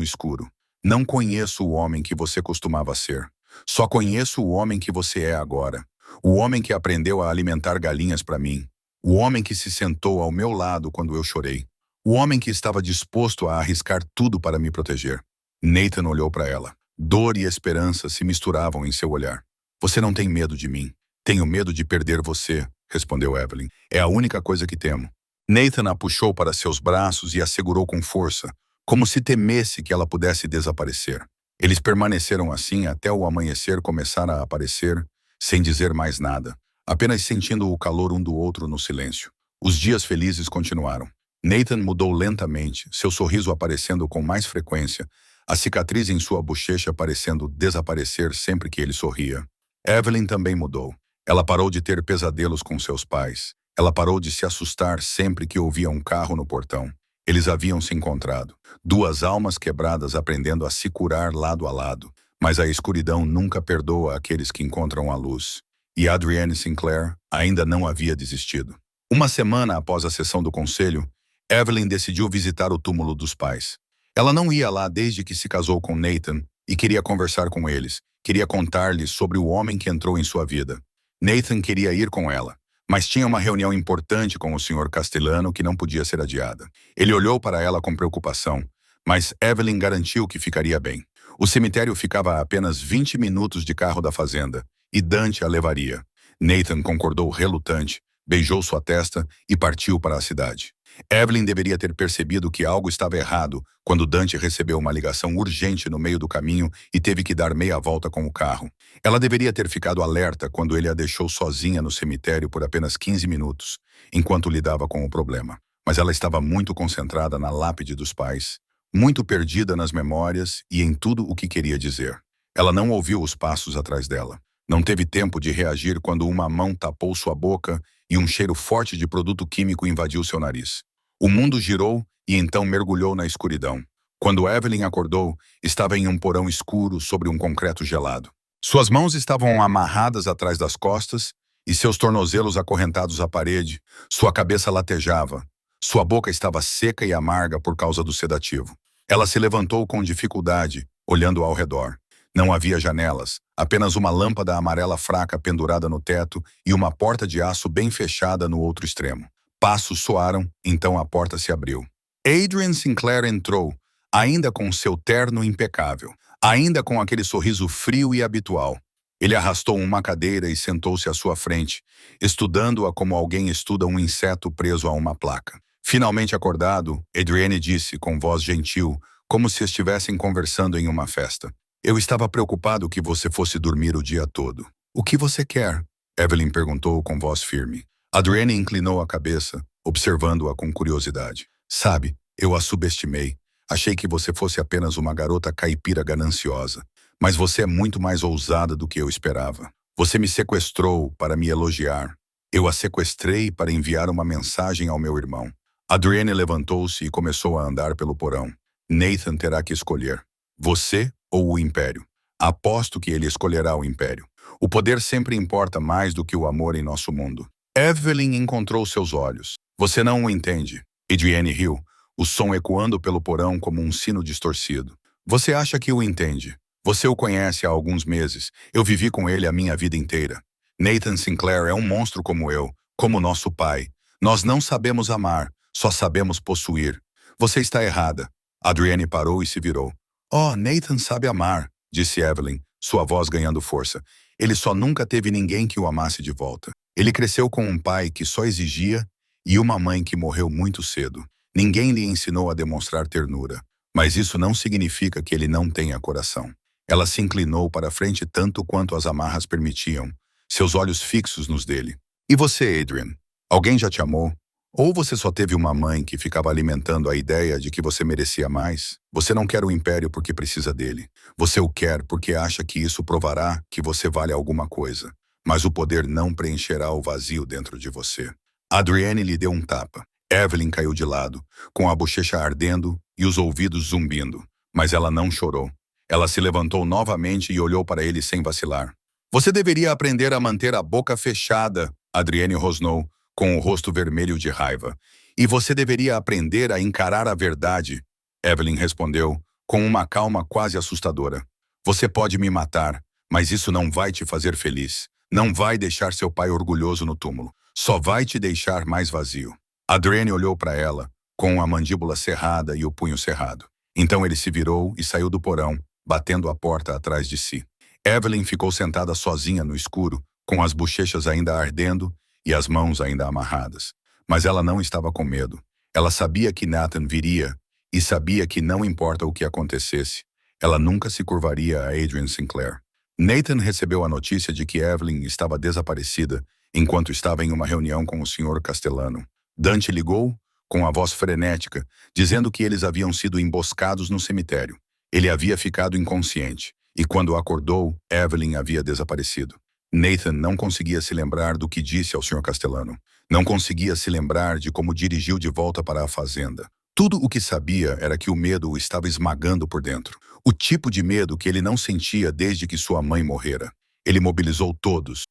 escuro. Não conheço o homem que você costumava ser. Só conheço o homem que você é agora. O homem que aprendeu a alimentar galinhas para mim. O homem que se sentou ao meu lado quando eu chorei. O homem que estava disposto a arriscar tudo para me proteger. Nathan olhou para ela. Dor e esperança se misturavam em seu olhar. Você não tem medo de mim. Tenho medo de perder você, respondeu Evelyn. É a única coisa que temo. Nathan a puxou para seus braços e a segurou com força, como se temesse que ela pudesse desaparecer. Eles permaneceram assim até o amanhecer começar a aparecer, sem dizer mais nada, apenas sentindo o calor um do outro no silêncio. Os dias felizes continuaram. Nathan mudou lentamente, seu sorriso aparecendo com mais frequência, a cicatriz em sua bochecha parecendo desaparecer sempre que ele sorria. Evelyn também mudou. Ela parou de ter pesadelos com seus pais. Ela parou de se assustar sempre que ouvia um carro no portão. Eles haviam se encontrado. Duas almas quebradas aprendendo a se curar lado a lado. Mas a escuridão nunca perdoa aqueles que encontram a luz. E Adrienne Sinclair ainda não havia desistido. Uma semana após a sessão do conselho, Evelyn decidiu visitar o túmulo dos pais. Ela não ia lá desde que se casou com Nathan e queria conversar com eles. Queria contar-lhes sobre o homem que entrou em sua vida. Nathan queria ir com ela, mas tinha uma reunião importante com o Sr. Castellano que não podia ser adiada. Ele olhou para ela com preocupação, mas Evelyn garantiu que ficaria bem. O cemitério ficava a apenas 20 minutos de carro da fazenda, e Dante a levaria. Nathan concordou relutante, beijou sua testa e partiu para a cidade. Evelyn deveria ter percebido que algo estava errado quando Dante recebeu uma ligação urgente no meio do caminho e teve que dar meia volta com o carro. Ela deveria ter ficado alerta quando ele a deixou sozinha no cemitério por apenas 15 minutos, enquanto lidava com o problema. Mas ela estava muito concentrada na lápide dos pais, muito perdida nas memórias e em tudo o que queria dizer. Ela não ouviu os passos atrás dela. Não teve tempo de reagir quando uma mão tapou sua boca e um cheiro forte de produto químico invadiu seu nariz. O mundo girou e então mergulhou na escuridão. Quando Evelyn acordou, estava em um porão escuro sobre um concreto gelado. Suas mãos estavam amarradas atrás das costas e seus tornozelos acorrentados à parede. Sua cabeça latejava. Sua boca estava seca e amarga por causa do sedativo. Ela se levantou com dificuldade, olhando ao redor. Não havia janelas, apenas uma lâmpada amarela fraca pendurada no teto e uma porta de aço bem fechada no outro extremo. Passos soaram, então a porta se abriu. Adrienne Sinclair entrou, ainda com seu terno impecável, ainda com aquele sorriso frio e habitual. Ele arrastou uma cadeira e sentou-se à sua frente, estudando-a como alguém estuda um inseto preso a uma placa. Finalmente acordado, Adrienne disse com voz gentil, como se estivessem conversando em uma festa. Eu estava preocupado que você fosse dormir o dia todo. O que você quer? Evelyn perguntou com voz firme. Adrienne inclinou a cabeça, observando-a com curiosidade. Sabe, eu a subestimei. Achei que você fosse apenas uma garota caipira gananciosa. Mas você é muito mais ousada do que eu esperava. Você me sequestrou para me elogiar. Eu a sequestrei para enviar uma mensagem ao meu irmão. Adrienne levantou-se e começou a andar pelo porão. Nathan terá que escolher. Você ou o Império? Aposto que ele escolherá o Império. O poder sempre importa mais do que o amor em nosso mundo. Evelyn encontrou seus olhos. Você não o entende. Adrienne riu, o som ecoando pelo porão como um sino distorcido. Você acha que o entende. Você o conhece há alguns meses. Eu vivi com ele a minha vida inteira. Nathan Sinclair é um monstro como eu, como nosso pai. Nós não sabemos amar, só sabemos possuir. Você está errada. Adrienne parou e se virou. Oh, Nathan sabe amar, disse Evelyn, sua voz ganhando força. Ele só nunca teve ninguém que o amasse de volta. Ele cresceu com um pai que só exigia e uma mãe que morreu muito cedo. Ninguém lhe ensinou a demonstrar ternura, mas isso não significa que ele não tenha coração. Ela se inclinou para a frente tanto quanto as amarras permitiam, seus olhos fixos nos dele. E você, Adrian? Alguém já te amou? Ou você só teve uma mãe que ficava alimentando a ideia de que você merecia mais? Você não quer o império porque precisa dele. Você o quer porque acha que isso provará que você vale alguma coisa. Mas o poder não preencherá o vazio dentro de você. Adrienne lhe deu um tapa. Evelyn caiu de lado, com a bochecha ardendo e os ouvidos zumbindo. Mas ela não chorou. Ela se levantou novamente e olhou para ele sem vacilar. Você deveria aprender a manter a boca fechada, Adrienne rosnou, com o rosto vermelho de raiva. E você deveria aprender a encarar a verdade, Evelyn respondeu, com uma calma quase assustadora. Você pode me matar, mas isso não vai te fazer feliz. Não vai deixar seu pai orgulhoso no túmulo. Só vai te deixar mais vazio. Adrienne olhou para ela, com a mandíbula cerrada e o punho cerrado. Então ele se virou e saiu do porão, batendo a porta atrás de si. Evelyn ficou sentada sozinha no escuro, com as bochechas ainda ardendo e as mãos ainda amarradas. Mas ela não estava com medo. Ela sabia que Nathan viria e sabia que não importa o que acontecesse, ela nunca se curvaria a Adrian Sinclair. Nathan recebeu a notícia de que Evelyn estava desaparecida enquanto estava em uma reunião com o Sr. Castellano. Dante ligou, com a voz frenética, dizendo que eles haviam sido emboscados no cemitério. Ele havia ficado inconsciente, e quando acordou, Evelyn havia desaparecido. Nathan não conseguia se lembrar do que disse ao Sr. Castellano. Não conseguia se lembrar de como dirigiu de volta para a fazenda. Tudo o que sabia era que o medo o estava esmagando por dentro. O tipo de medo que ele não sentia desde que sua mãe morrera. Ele mobilizou todos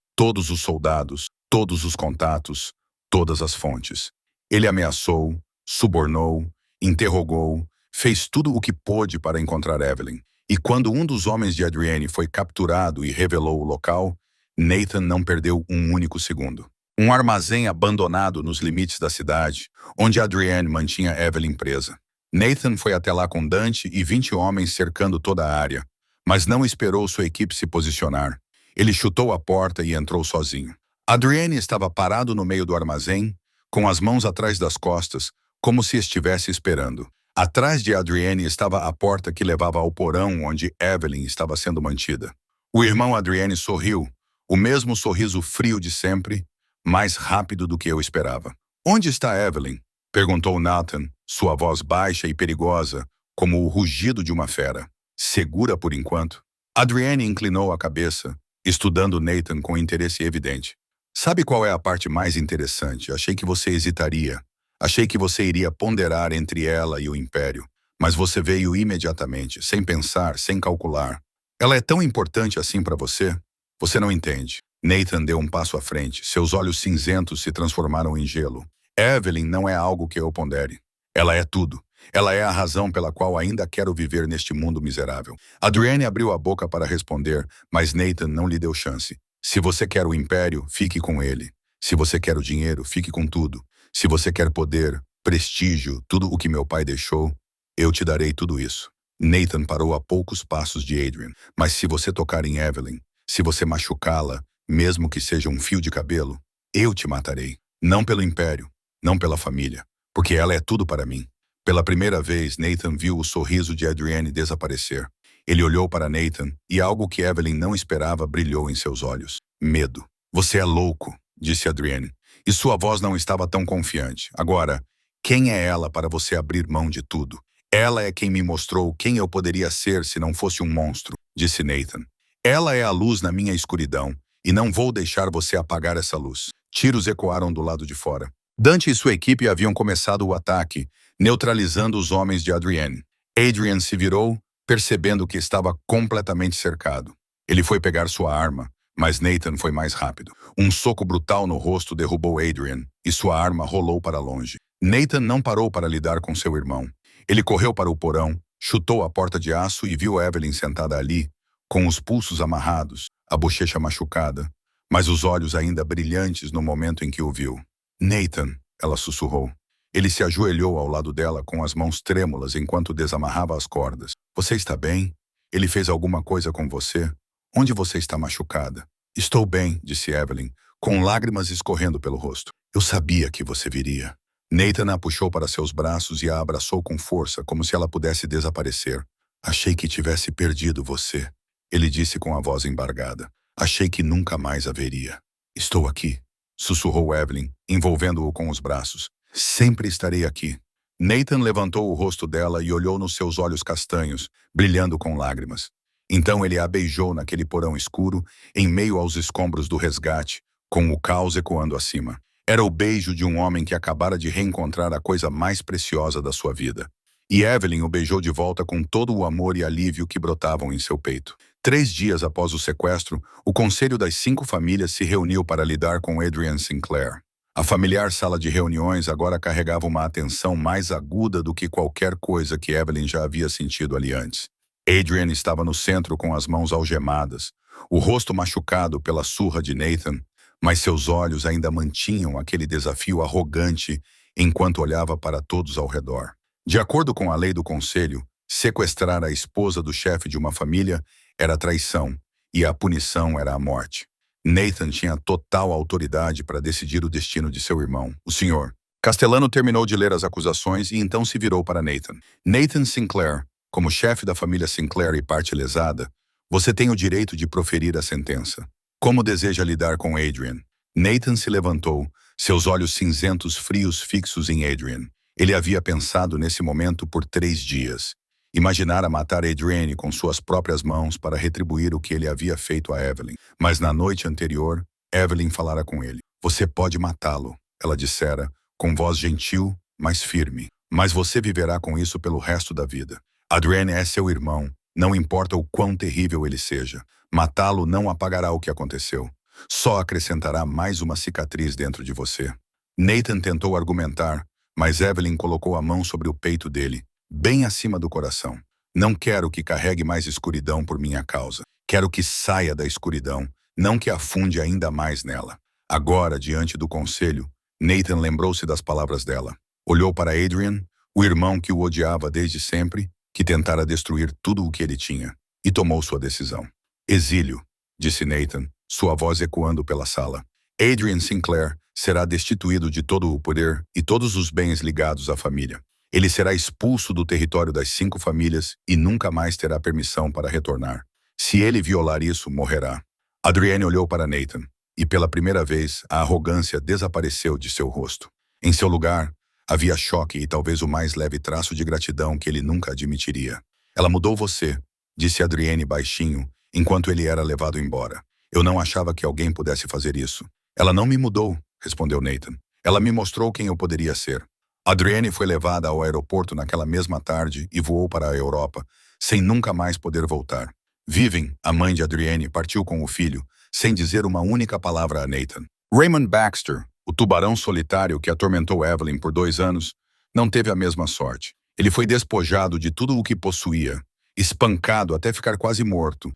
os soldados, todos os contatos, todas as fontes. Ele ameaçou, subornou, interrogou, fez tudo o que pôde para encontrar Evelyn. E quando um dos homens de Adrienne foi capturado e revelou o local, Nathan não perdeu um único segundo. Um armazém abandonado nos limites da cidade, onde Adrienne mantinha Evelyn presa. Nathan foi até lá com Dante e 20 homens cercando toda a área, mas não esperou sua equipe se posicionar. Ele chutou a porta e entrou sozinho. Adrienne estava parado no meio do armazém, com as mãos atrás das costas, como se estivesse esperando. Atrás de Adrienne estava a porta que levava ao porão onde Evelyn estava sendo mantida. O irmão Adrienne sorriu, o mesmo sorriso frio de sempre, mais rápido do que eu esperava. Onde está Evelyn? Perguntou Nathan, sua voz baixa e perigosa, como o rugido de uma fera. Segura por enquanto? Adrienne inclinou a cabeça, estudando Nathan com interesse evidente. Sabe qual é a parte mais interessante? Achei que você hesitaria. Achei que você iria ponderar entre ela e o Império. Mas você veio imediatamente, sem pensar, sem calcular. Ela é tão importante assim para você? Você não entende. Nathan deu um passo à frente. Seus olhos cinzentos se transformaram em gelo. Evelyn não é algo que eu pondere. Ela é tudo. Ela é a razão pela qual ainda quero viver neste mundo miserável. Adrienne abriu a boca para responder, mas Nathan não lhe deu chance. Se você quer o Império, fique com ele. Se você quer o dinheiro, fique com tudo. Se você quer poder, prestígio, tudo o que meu pai deixou, eu te darei tudo isso. Nathan parou a poucos passos de Adrian. Mas se você tocar em Evelyn, se você machucá-la, mesmo que seja um fio de cabelo, eu te matarei. Não pelo Império, não pela família, porque ela é tudo para mim. Pela primeira vez, Nathan viu o sorriso de Adrienne desaparecer. Ele olhou para Nathan e algo que Evelyn não esperava brilhou em seus olhos. Medo. Você é louco, disse Adrienne, e sua voz não estava tão confiante. Agora, quem é ela para você abrir mão de tudo? Ela é quem me mostrou quem eu poderia ser se não fosse um monstro, disse Nathan. Ela é a luz na minha escuridão, e não vou deixar você apagar essa luz. Tiros ecoaram do lado de fora. Dante e sua equipe haviam começado o ataque, neutralizando os homens de Adrienne. Adrian se virou, percebendo que estava completamente cercado. Ele foi pegar sua arma, mas Nathan foi mais rápido. Um soco brutal no rosto derrubou Adrian e sua arma rolou para longe. Nathan não parou para lidar com seu irmão. Ele correu para o porão, chutou a porta de aço e viu Evelyn sentada ali, com os pulsos amarrados, a bochecha machucada, mas os olhos ainda brilhantes no momento em que o viu. Nathan, ela sussurrou. Ele se ajoelhou ao lado dela com as mãos trêmulas enquanto desamarrava as cordas. Você está bem? Ele fez alguma coisa com você? Onde você está machucada? Estou bem, disse Evelyn, com lágrimas escorrendo pelo rosto. Eu sabia que você viria. Nathan a puxou para seus braços e a abraçou com força, como se ela pudesse desaparecer. Achei que tivesse perdido você, ele disse com a voz embargada. Achei que nunca mais a veria. Estou aqui, sussurrou Evelyn, envolvendo-o com os braços. Sempre estarei aqui. Nathan levantou o rosto dela e olhou nos seus olhos castanhos, brilhando com lágrimas. Então ele a beijou naquele porão escuro, em meio aos escombros do resgate, com o caos ecoando acima. Era o beijo de um homem que acabara de reencontrar a coisa mais preciosa da sua vida. E Evelyn o beijou de volta com todo o amor e alívio que brotavam em seu peito. 3 dias após o sequestro, o Conselho das 5 Famílias se reuniu para lidar com Adrian Sinclair. A familiar sala de reuniões agora carregava uma atenção mais aguda do que qualquer coisa que Evelyn já havia sentido ali antes. Adrian estava no centro com as mãos algemadas, o rosto machucado pela surra de Nathan, mas seus olhos ainda mantinham aquele desafio arrogante enquanto olhava para todos ao redor. De acordo com a lei do conselho, sequestrar a esposa do chefe de uma família era traição e a punição era a morte. Nathan tinha total autoridade para decidir o destino de seu irmão, o senhor. Castellano terminou de ler as acusações e então se virou para Nathan. Nathan Sinclair, como chefe da família Sinclair e parte lesada, você tem o direito de proferir a sentença. Como deseja lidar com Adrian? Nathan se levantou, seus olhos cinzentos frios fixos em Adrian. Ele havia pensado nesse momento por 3 dias. Imaginara matar Adrienne com suas próprias mãos para retribuir o que ele havia feito a Evelyn. Mas na noite anterior, Evelyn falara com ele. Você pode matá-lo, ela dissera, com voz gentil, mas firme. Mas você viverá com isso pelo resto da vida. Adrienne é seu irmão, não importa o quão terrível ele seja. Matá-lo não apagará o que aconteceu. Só acrescentará mais uma cicatriz dentro de você. Nathan tentou argumentar, mas Evelyn colocou a mão sobre o peito dele, bem acima do coração. Não quero que carregue mais escuridão por minha causa. Quero que saia da escuridão, não que afunde ainda mais nela. Agora, diante do conselho, Nathan lembrou-se das palavras dela. Olhou para Adrian, o irmão que o odiava desde sempre, que tentara destruir tudo o que ele tinha, e tomou sua decisão. Exílio, disse Nathan, sua voz ecoando pela sala. Adrian Sinclair será destituído de todo o poder e todos os bens ligados à família. Ele será expulso do território das 5 famílias e nunca mais terá permissão para retornar. Se ele violar isso, morrerá. Adrienne olhou para Nathan, e pela primeira vez a arrogância desapareceu de seu rosto. Em seu lugar, havia choque e talvez o mais leve traço de gratidão que ele nunca admitiria. Ela mudou você, disse Adrienne baixinho, enquanto ele era levado embora. Eu não achava que alguém pudesse fazer isso. Ela não me mudou, respondeu Nathan. Ela me mostrou quem eu poderia ser. Adrienne foi levada ao aeroporto naquela mesma tarde e voou para a Europa, sem nunca mais poder voltar. Vivian, a mãe de Adrienne, partiu com o filho, sem dizer uma única palavra a Nathan. Raymond Baxter, o tubarão solitário que atormentou Evelyn por 2 anos, não teve a mesma sorte. Ele foi despojado de tudo o que possuía, espancado até ficar quase morto,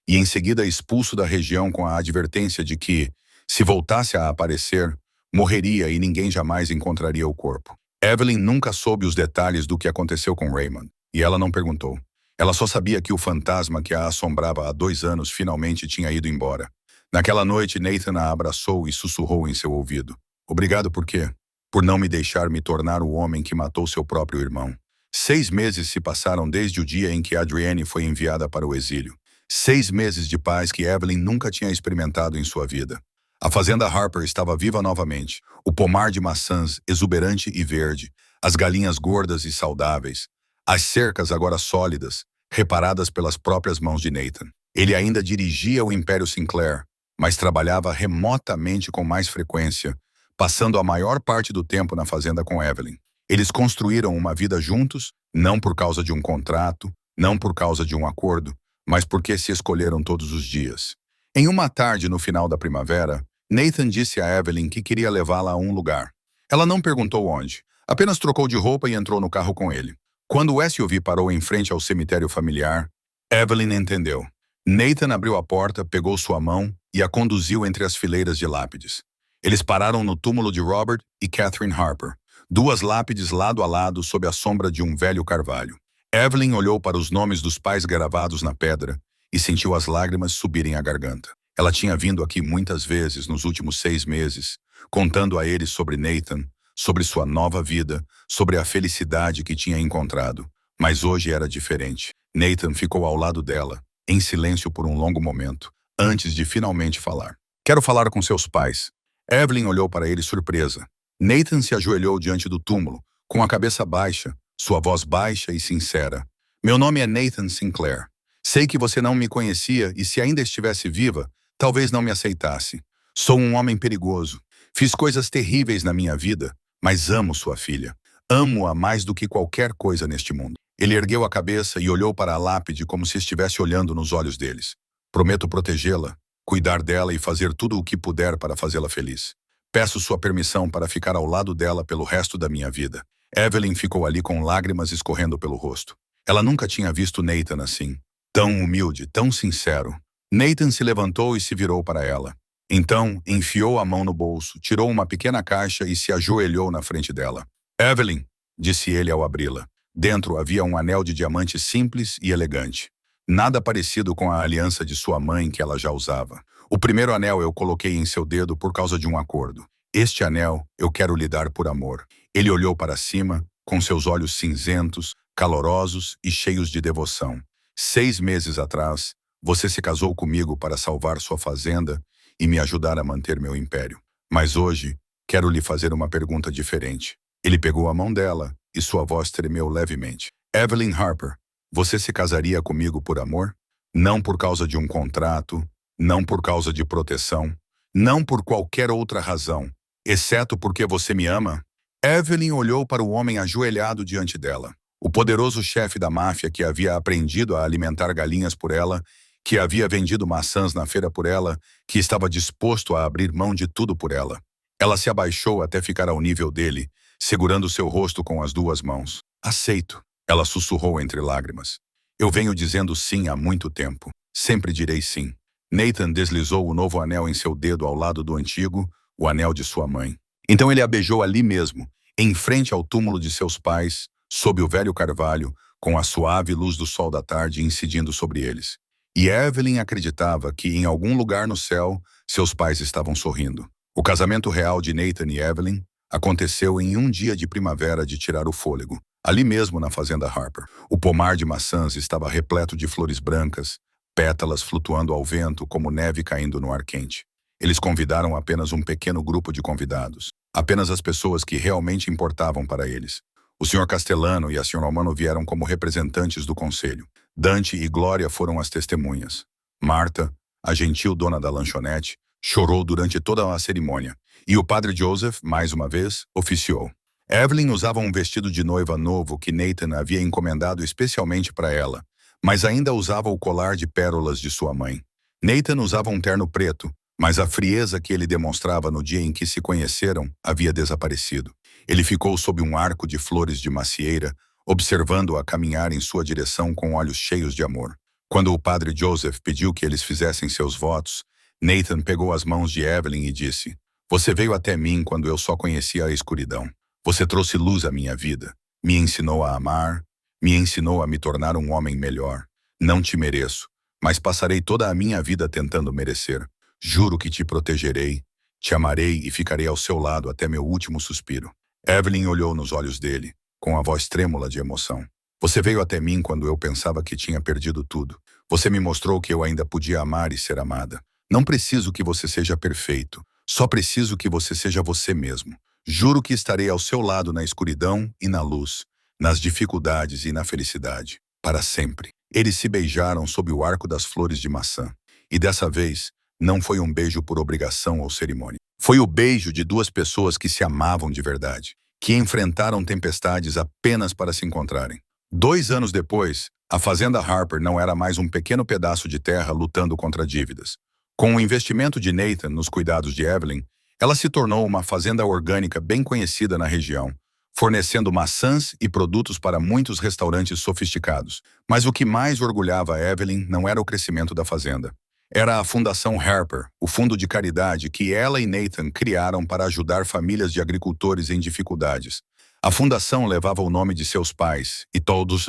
e em seguida expulso da região com a advertência de que, se voltasse a aparecer, morreria e ninguém jamais encontraria o corpo. Evelyn nunca soube os detalhes do que aconteceu com Raymond, e ela não perguntou. Ela só sabia que o fantasma que a assombrava há 2 anos finalmente tinha ido embora. Naquela noite, Nathan a abraçou e sussurrou em seu ouvido. Obrigado por quê? Por não me deixar me tornar o homem que matou seu próprio irmão. 6 meses se passaram desde o dia em que Adrienne foi enviada para o exílio. 6 meses de paz que Evelyn nunca tinha experimentado em sua vida. A fazenda Harper estava viva novamente, o pomar de maçãs exuberante e verde, as galinhas gordas e saudáveis, as cercas agora sólidas, reparadas pelas próprias mãos de Nathan. Ele ainda dirigia o Império Sinclair, mas trabalhava remotamente com mais frequência, passando a maior parte do tempo na fazenda com Evelyn. Eles construíram uma vida juntos, não por causa de um contrato, não por causa de um acordo, mas porque se escolheram todos os dias. Em uma tarde no final da primavera, Nathan disse a Evelyn que queria levá-la a um lugar. Ela não perguntou onde, apenas trocou de roupa e entrou no carro com ele. Quando o SUV parou em frente ao cemitério familiar, Evelyn entendeu. Nathan abriu a porta, pegou sua mão e a conduziu entre as fileiras de lápides. Eles pararam no túmulo de Robert e Catherine Harper, duas lápides lado a lado sob a sombra de um velho carvalho. Evelyn olhou para os nomes dos pais gravados na pedra e sentiu as lágrimas subirem à garganta. Ela tinha vindo aqui muitas vezes nos últimos 6 meses, contando a eles sobre Nathan, sobre sua nova vida, sobre a felicidade que tinha encontrado. Mas hoje era diferente. Nathan ficou ao lado dela, em silêncio por um longo momento, antes de finalmente falar. Quero falar com seus pais. Evelyn olhou para ele surpresa. Nathan se ajoelhou diante do túmulo, com a cabeça baixa, sua voz baixa e sincera. Meu nome é Nathan Sinclair. Sei que você não me conhecia e se ainda estivesse viva, talvez não me aceitasse. Sou um homem perigoso. Fiz coisas terríveis na minha vida, mas amo sua filha. Amo-a mais do que qualquer coisa neste mundo. Ele ergueu a cabeça e olhou para a lápide como se estivesse olhando nos olhos deles. Prometo protegê-la, cuidar dela e fazer tudo o que puder para fazê-la feliz. Peço sua permissão para ficar ao lado dela pelo resto da minha vida. Evelyn ficou ali com lágrimas escorrendo pelo rosto. Ela nunca tinha visto Nathan assim. Tão humilde, tão sincero. Nathan se levantou e se virou para ela. Então, enfiou a mão no bolso, tirou uma pequena caixa e se ajoelhou na frente dela. Evelyn, disse ele ao abri-la. Dentro havia um anel de diamante simples e elegante. Nada parecido com a aliança de sua mãe que ela já usava. O primeiro anel eu coloquei em seu dedo por causa de um acordo. Este anel eu quero lhe dar por amor. Ele olhou para cima, com seus olhos cinzentos, calorosos e cheios de devoção. 6 meses atrás, você se casou comigo para salvar sua fazenda e me ajudar a manter meu império. Mas hoje, quero lhe fazer uma pergunta diferente. Ele pegou a mão dela e sua voz tremeu levemente. Evelyn Harper, você se casaria comigo por amor? Não por causa de um contrato, não por causa de proteção, não por qualquer outra razão, exceto porque você me ama? Evelyn olhou para o homem ajoelhado diante dela. O poderoso chefe da máfia que havia aprendido a alimentar galinhas por ela, que havia vendido maçãs na feira por ela, que estava disposto a abrir mão de tudo por ela. Ela se abaixou até ficar ao nível dele, segurando seu rosto com as 2 mãos. Aceito, ela sussurrou entre lágrimas. Eu venho dizendo sim há muito tempo. Sempre direi sim. Nathan deslizou o novo anel em seu dedo ao lado do antigo, o anel de sua mãe. Então ele a beijou ali mesmo, em frente ao túmulo de seus pais, sob o velho carvalho, com a suave luz do sol da tarde incidindo sobre eles. E Evelyn acreditava que, em algum lugar no céu, seus pais estavam sorrindo. O casamento real de Nathan e Evelyn aconteceu em um dia de primavera de tirar o fôlego, ali mesmo na fazenda Harper. O pomar de maçãs estava repleto de flores brancas, pétalas flutuando ao vento como neve caindo no ar quente. Eles convidaram apenas um pequeno grupo de convidados, apenas as pessoas que realmente importavam para eles. O Sr. Castellano e a Sra. Romano vieram como representantes do conselho. Dante e Glória foram as testemunhas. Marta, a gentil dona da lanchonete, chorou durante toda a cerimônia. E o padre Joseph, mais uma vez, oficiou. Evelyn usava um vestido de noiva novo que Nathan havia encomendado especialmente para ela, mas ainda usava o colar de pérolas de sua mãe. Nathan usava um terno preto, mas a frieza que ele demonstrava no dia em que se conheceram havia desaparecido. Ele ficou sob um arco de flores de macieira, observando-a caminhar em sua direção com olhos cheios de amor. Quando o padre Joseph pediu que eles fizessem seus votos, Nathan pegou as mãos de Evelyn e disse: Você veio até mim quando eu só conhecia a escuridão. Você trouxe luz à minha vida, me ensinou a amar, me ensinou a me tornar um homem melhor. Não te mereço, mas passarei toda a minha vida tentando merecer. Juro que te protegerei, te amarei e ficarei ao seu lado até meu último suspiro. Evelyn olhou nos olhos dele, com a voz trêmula de emoção. Você veio até mim quando eu pensava que tinha perdido tudo. Você me mostrou que eu ainda podia amar e ser amada. Não preciso que você seja perfeito, só preciso que você seja você mesmo. Juro que estarei ao seu lado na escuridão e na luz, nas dificuldades e na felicidade, para sempre. Eles se beijaram sob o arco das flores de maçã. E dessa vez, não foi um beijo por obrigação ou cerimônia. Foi o beijo de 2 pessoas que se amavam de verdade, que enfrentaram tempestades apenas para se encontrarem. 2 anos depois, a fazenda Harper não era mais um pequeno pedaço de terra lutando contra dívidas. Com o investimento de Nathan nos cuidados de Evelyn, ela se tornou uma fazenda orgânica bem conhecida na região, fornecendo maçãs e produtos para muitos restaurantes sofisticados. Mas o que mais orgulhava Evelyn não era o crescimento da fazenda. Era a Fundação Harper, o fundo de caridade que ela e Nathan criaram para ajudar famílias de agricultores em dificuldades. A fundação levava o nome de seus pais e todos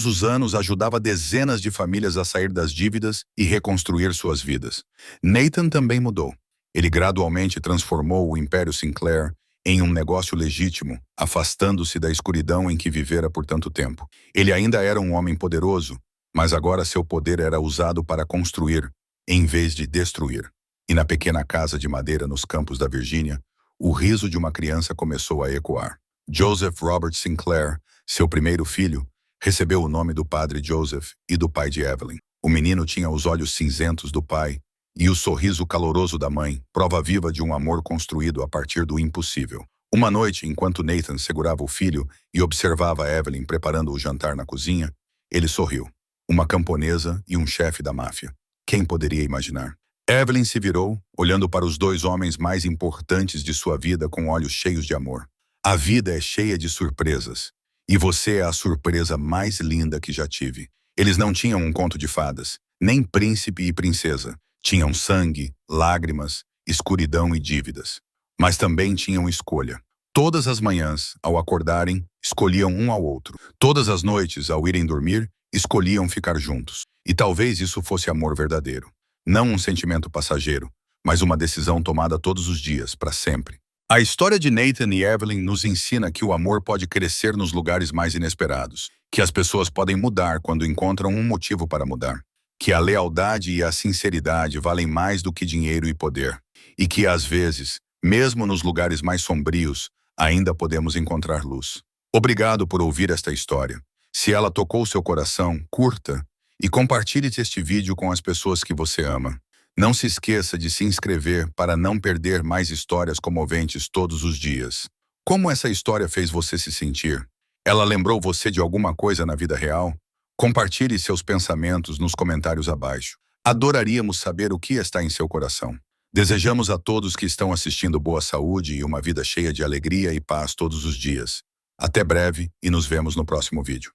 os anos ajudava dezenas de famílias a sair das dívidas e reconstruir suas vidas. Nathan também mudou. Ele gradualmente transformou o Império Sinclair em um negócio legítimo, afastando-se da escuridão em que vivera por tanto tempo. Ele ainda era um homem poderoso, mas agora seu poder era usado para construir, em vez de destruir. E na pequena casa de madeira nos campos da Virgínia, o riso de uma criança começou a ecoar. Joseph Robert Sinclair, seu primeiro filho, recebeu o nome do padre Joseph e do pai de Evelyn. O menino tinha os olhos cinzentos do pai e o sorriso caloroso da mãe, prova viva de um amor construído a partir do impossível. Uma noite, enquanto Nathan segurava o filho e observava Evelyn preparando o jantar na cozinha, ele sorriu. Uma camponesa e um chefe da máfia. Quem poderia imaginar? Evelyn se virou, olhando para os dois homens mais importantes de sua vida com olhos cheios de amor. A vida é cheia de surpresas. E você é a surpresa mais linda que já tive. Eles não tinham um conto de fadas, nem príncipe e princesa. Tinham sangue, lágrimas, escuridão e dívidas. Mas também tinham escolha. Todas as manhãs, ao acordarem, escolhiam um ao outro. Todas as noites, ao irem dormir, escolhiam ficar juntos. E talvez isso fosse amor verdadeiro. Não um sentimento passageiro, mas uma decisão tomada todos os dias, para sempre. A história de Nathan e Evelyn nos ensina que o amor pode crescer nos lugares mais inesperados, que as pessoas podem mudar quando encontram um motivo para mudar, que a lealdade e a sinceridade valem mais do que dinheiro e poder, e que, às vezes, mesmo nos lugares mais sombrios, ainda podemos encontrar luz. Obrigado por ouvir esta história. Se ela tocou seu coração, curta e compartilhe este vídeo com as pessoas que você ama. Não se esqueça de se inscrever para não perder mais histórias comoventes todos os dias. Como essa história fez você se sentir? Ela lembrou você de alguma coisa na vida real? Compartilhe seus pensamentos nos comentários abaixo. Adoraríamos saber o que está em seu coração. Desejamos a todos que estão assistindo boa saúde e uma vida cheia de alegria e paz todos os dias. Até breve e nos vemos no próximo vídeo.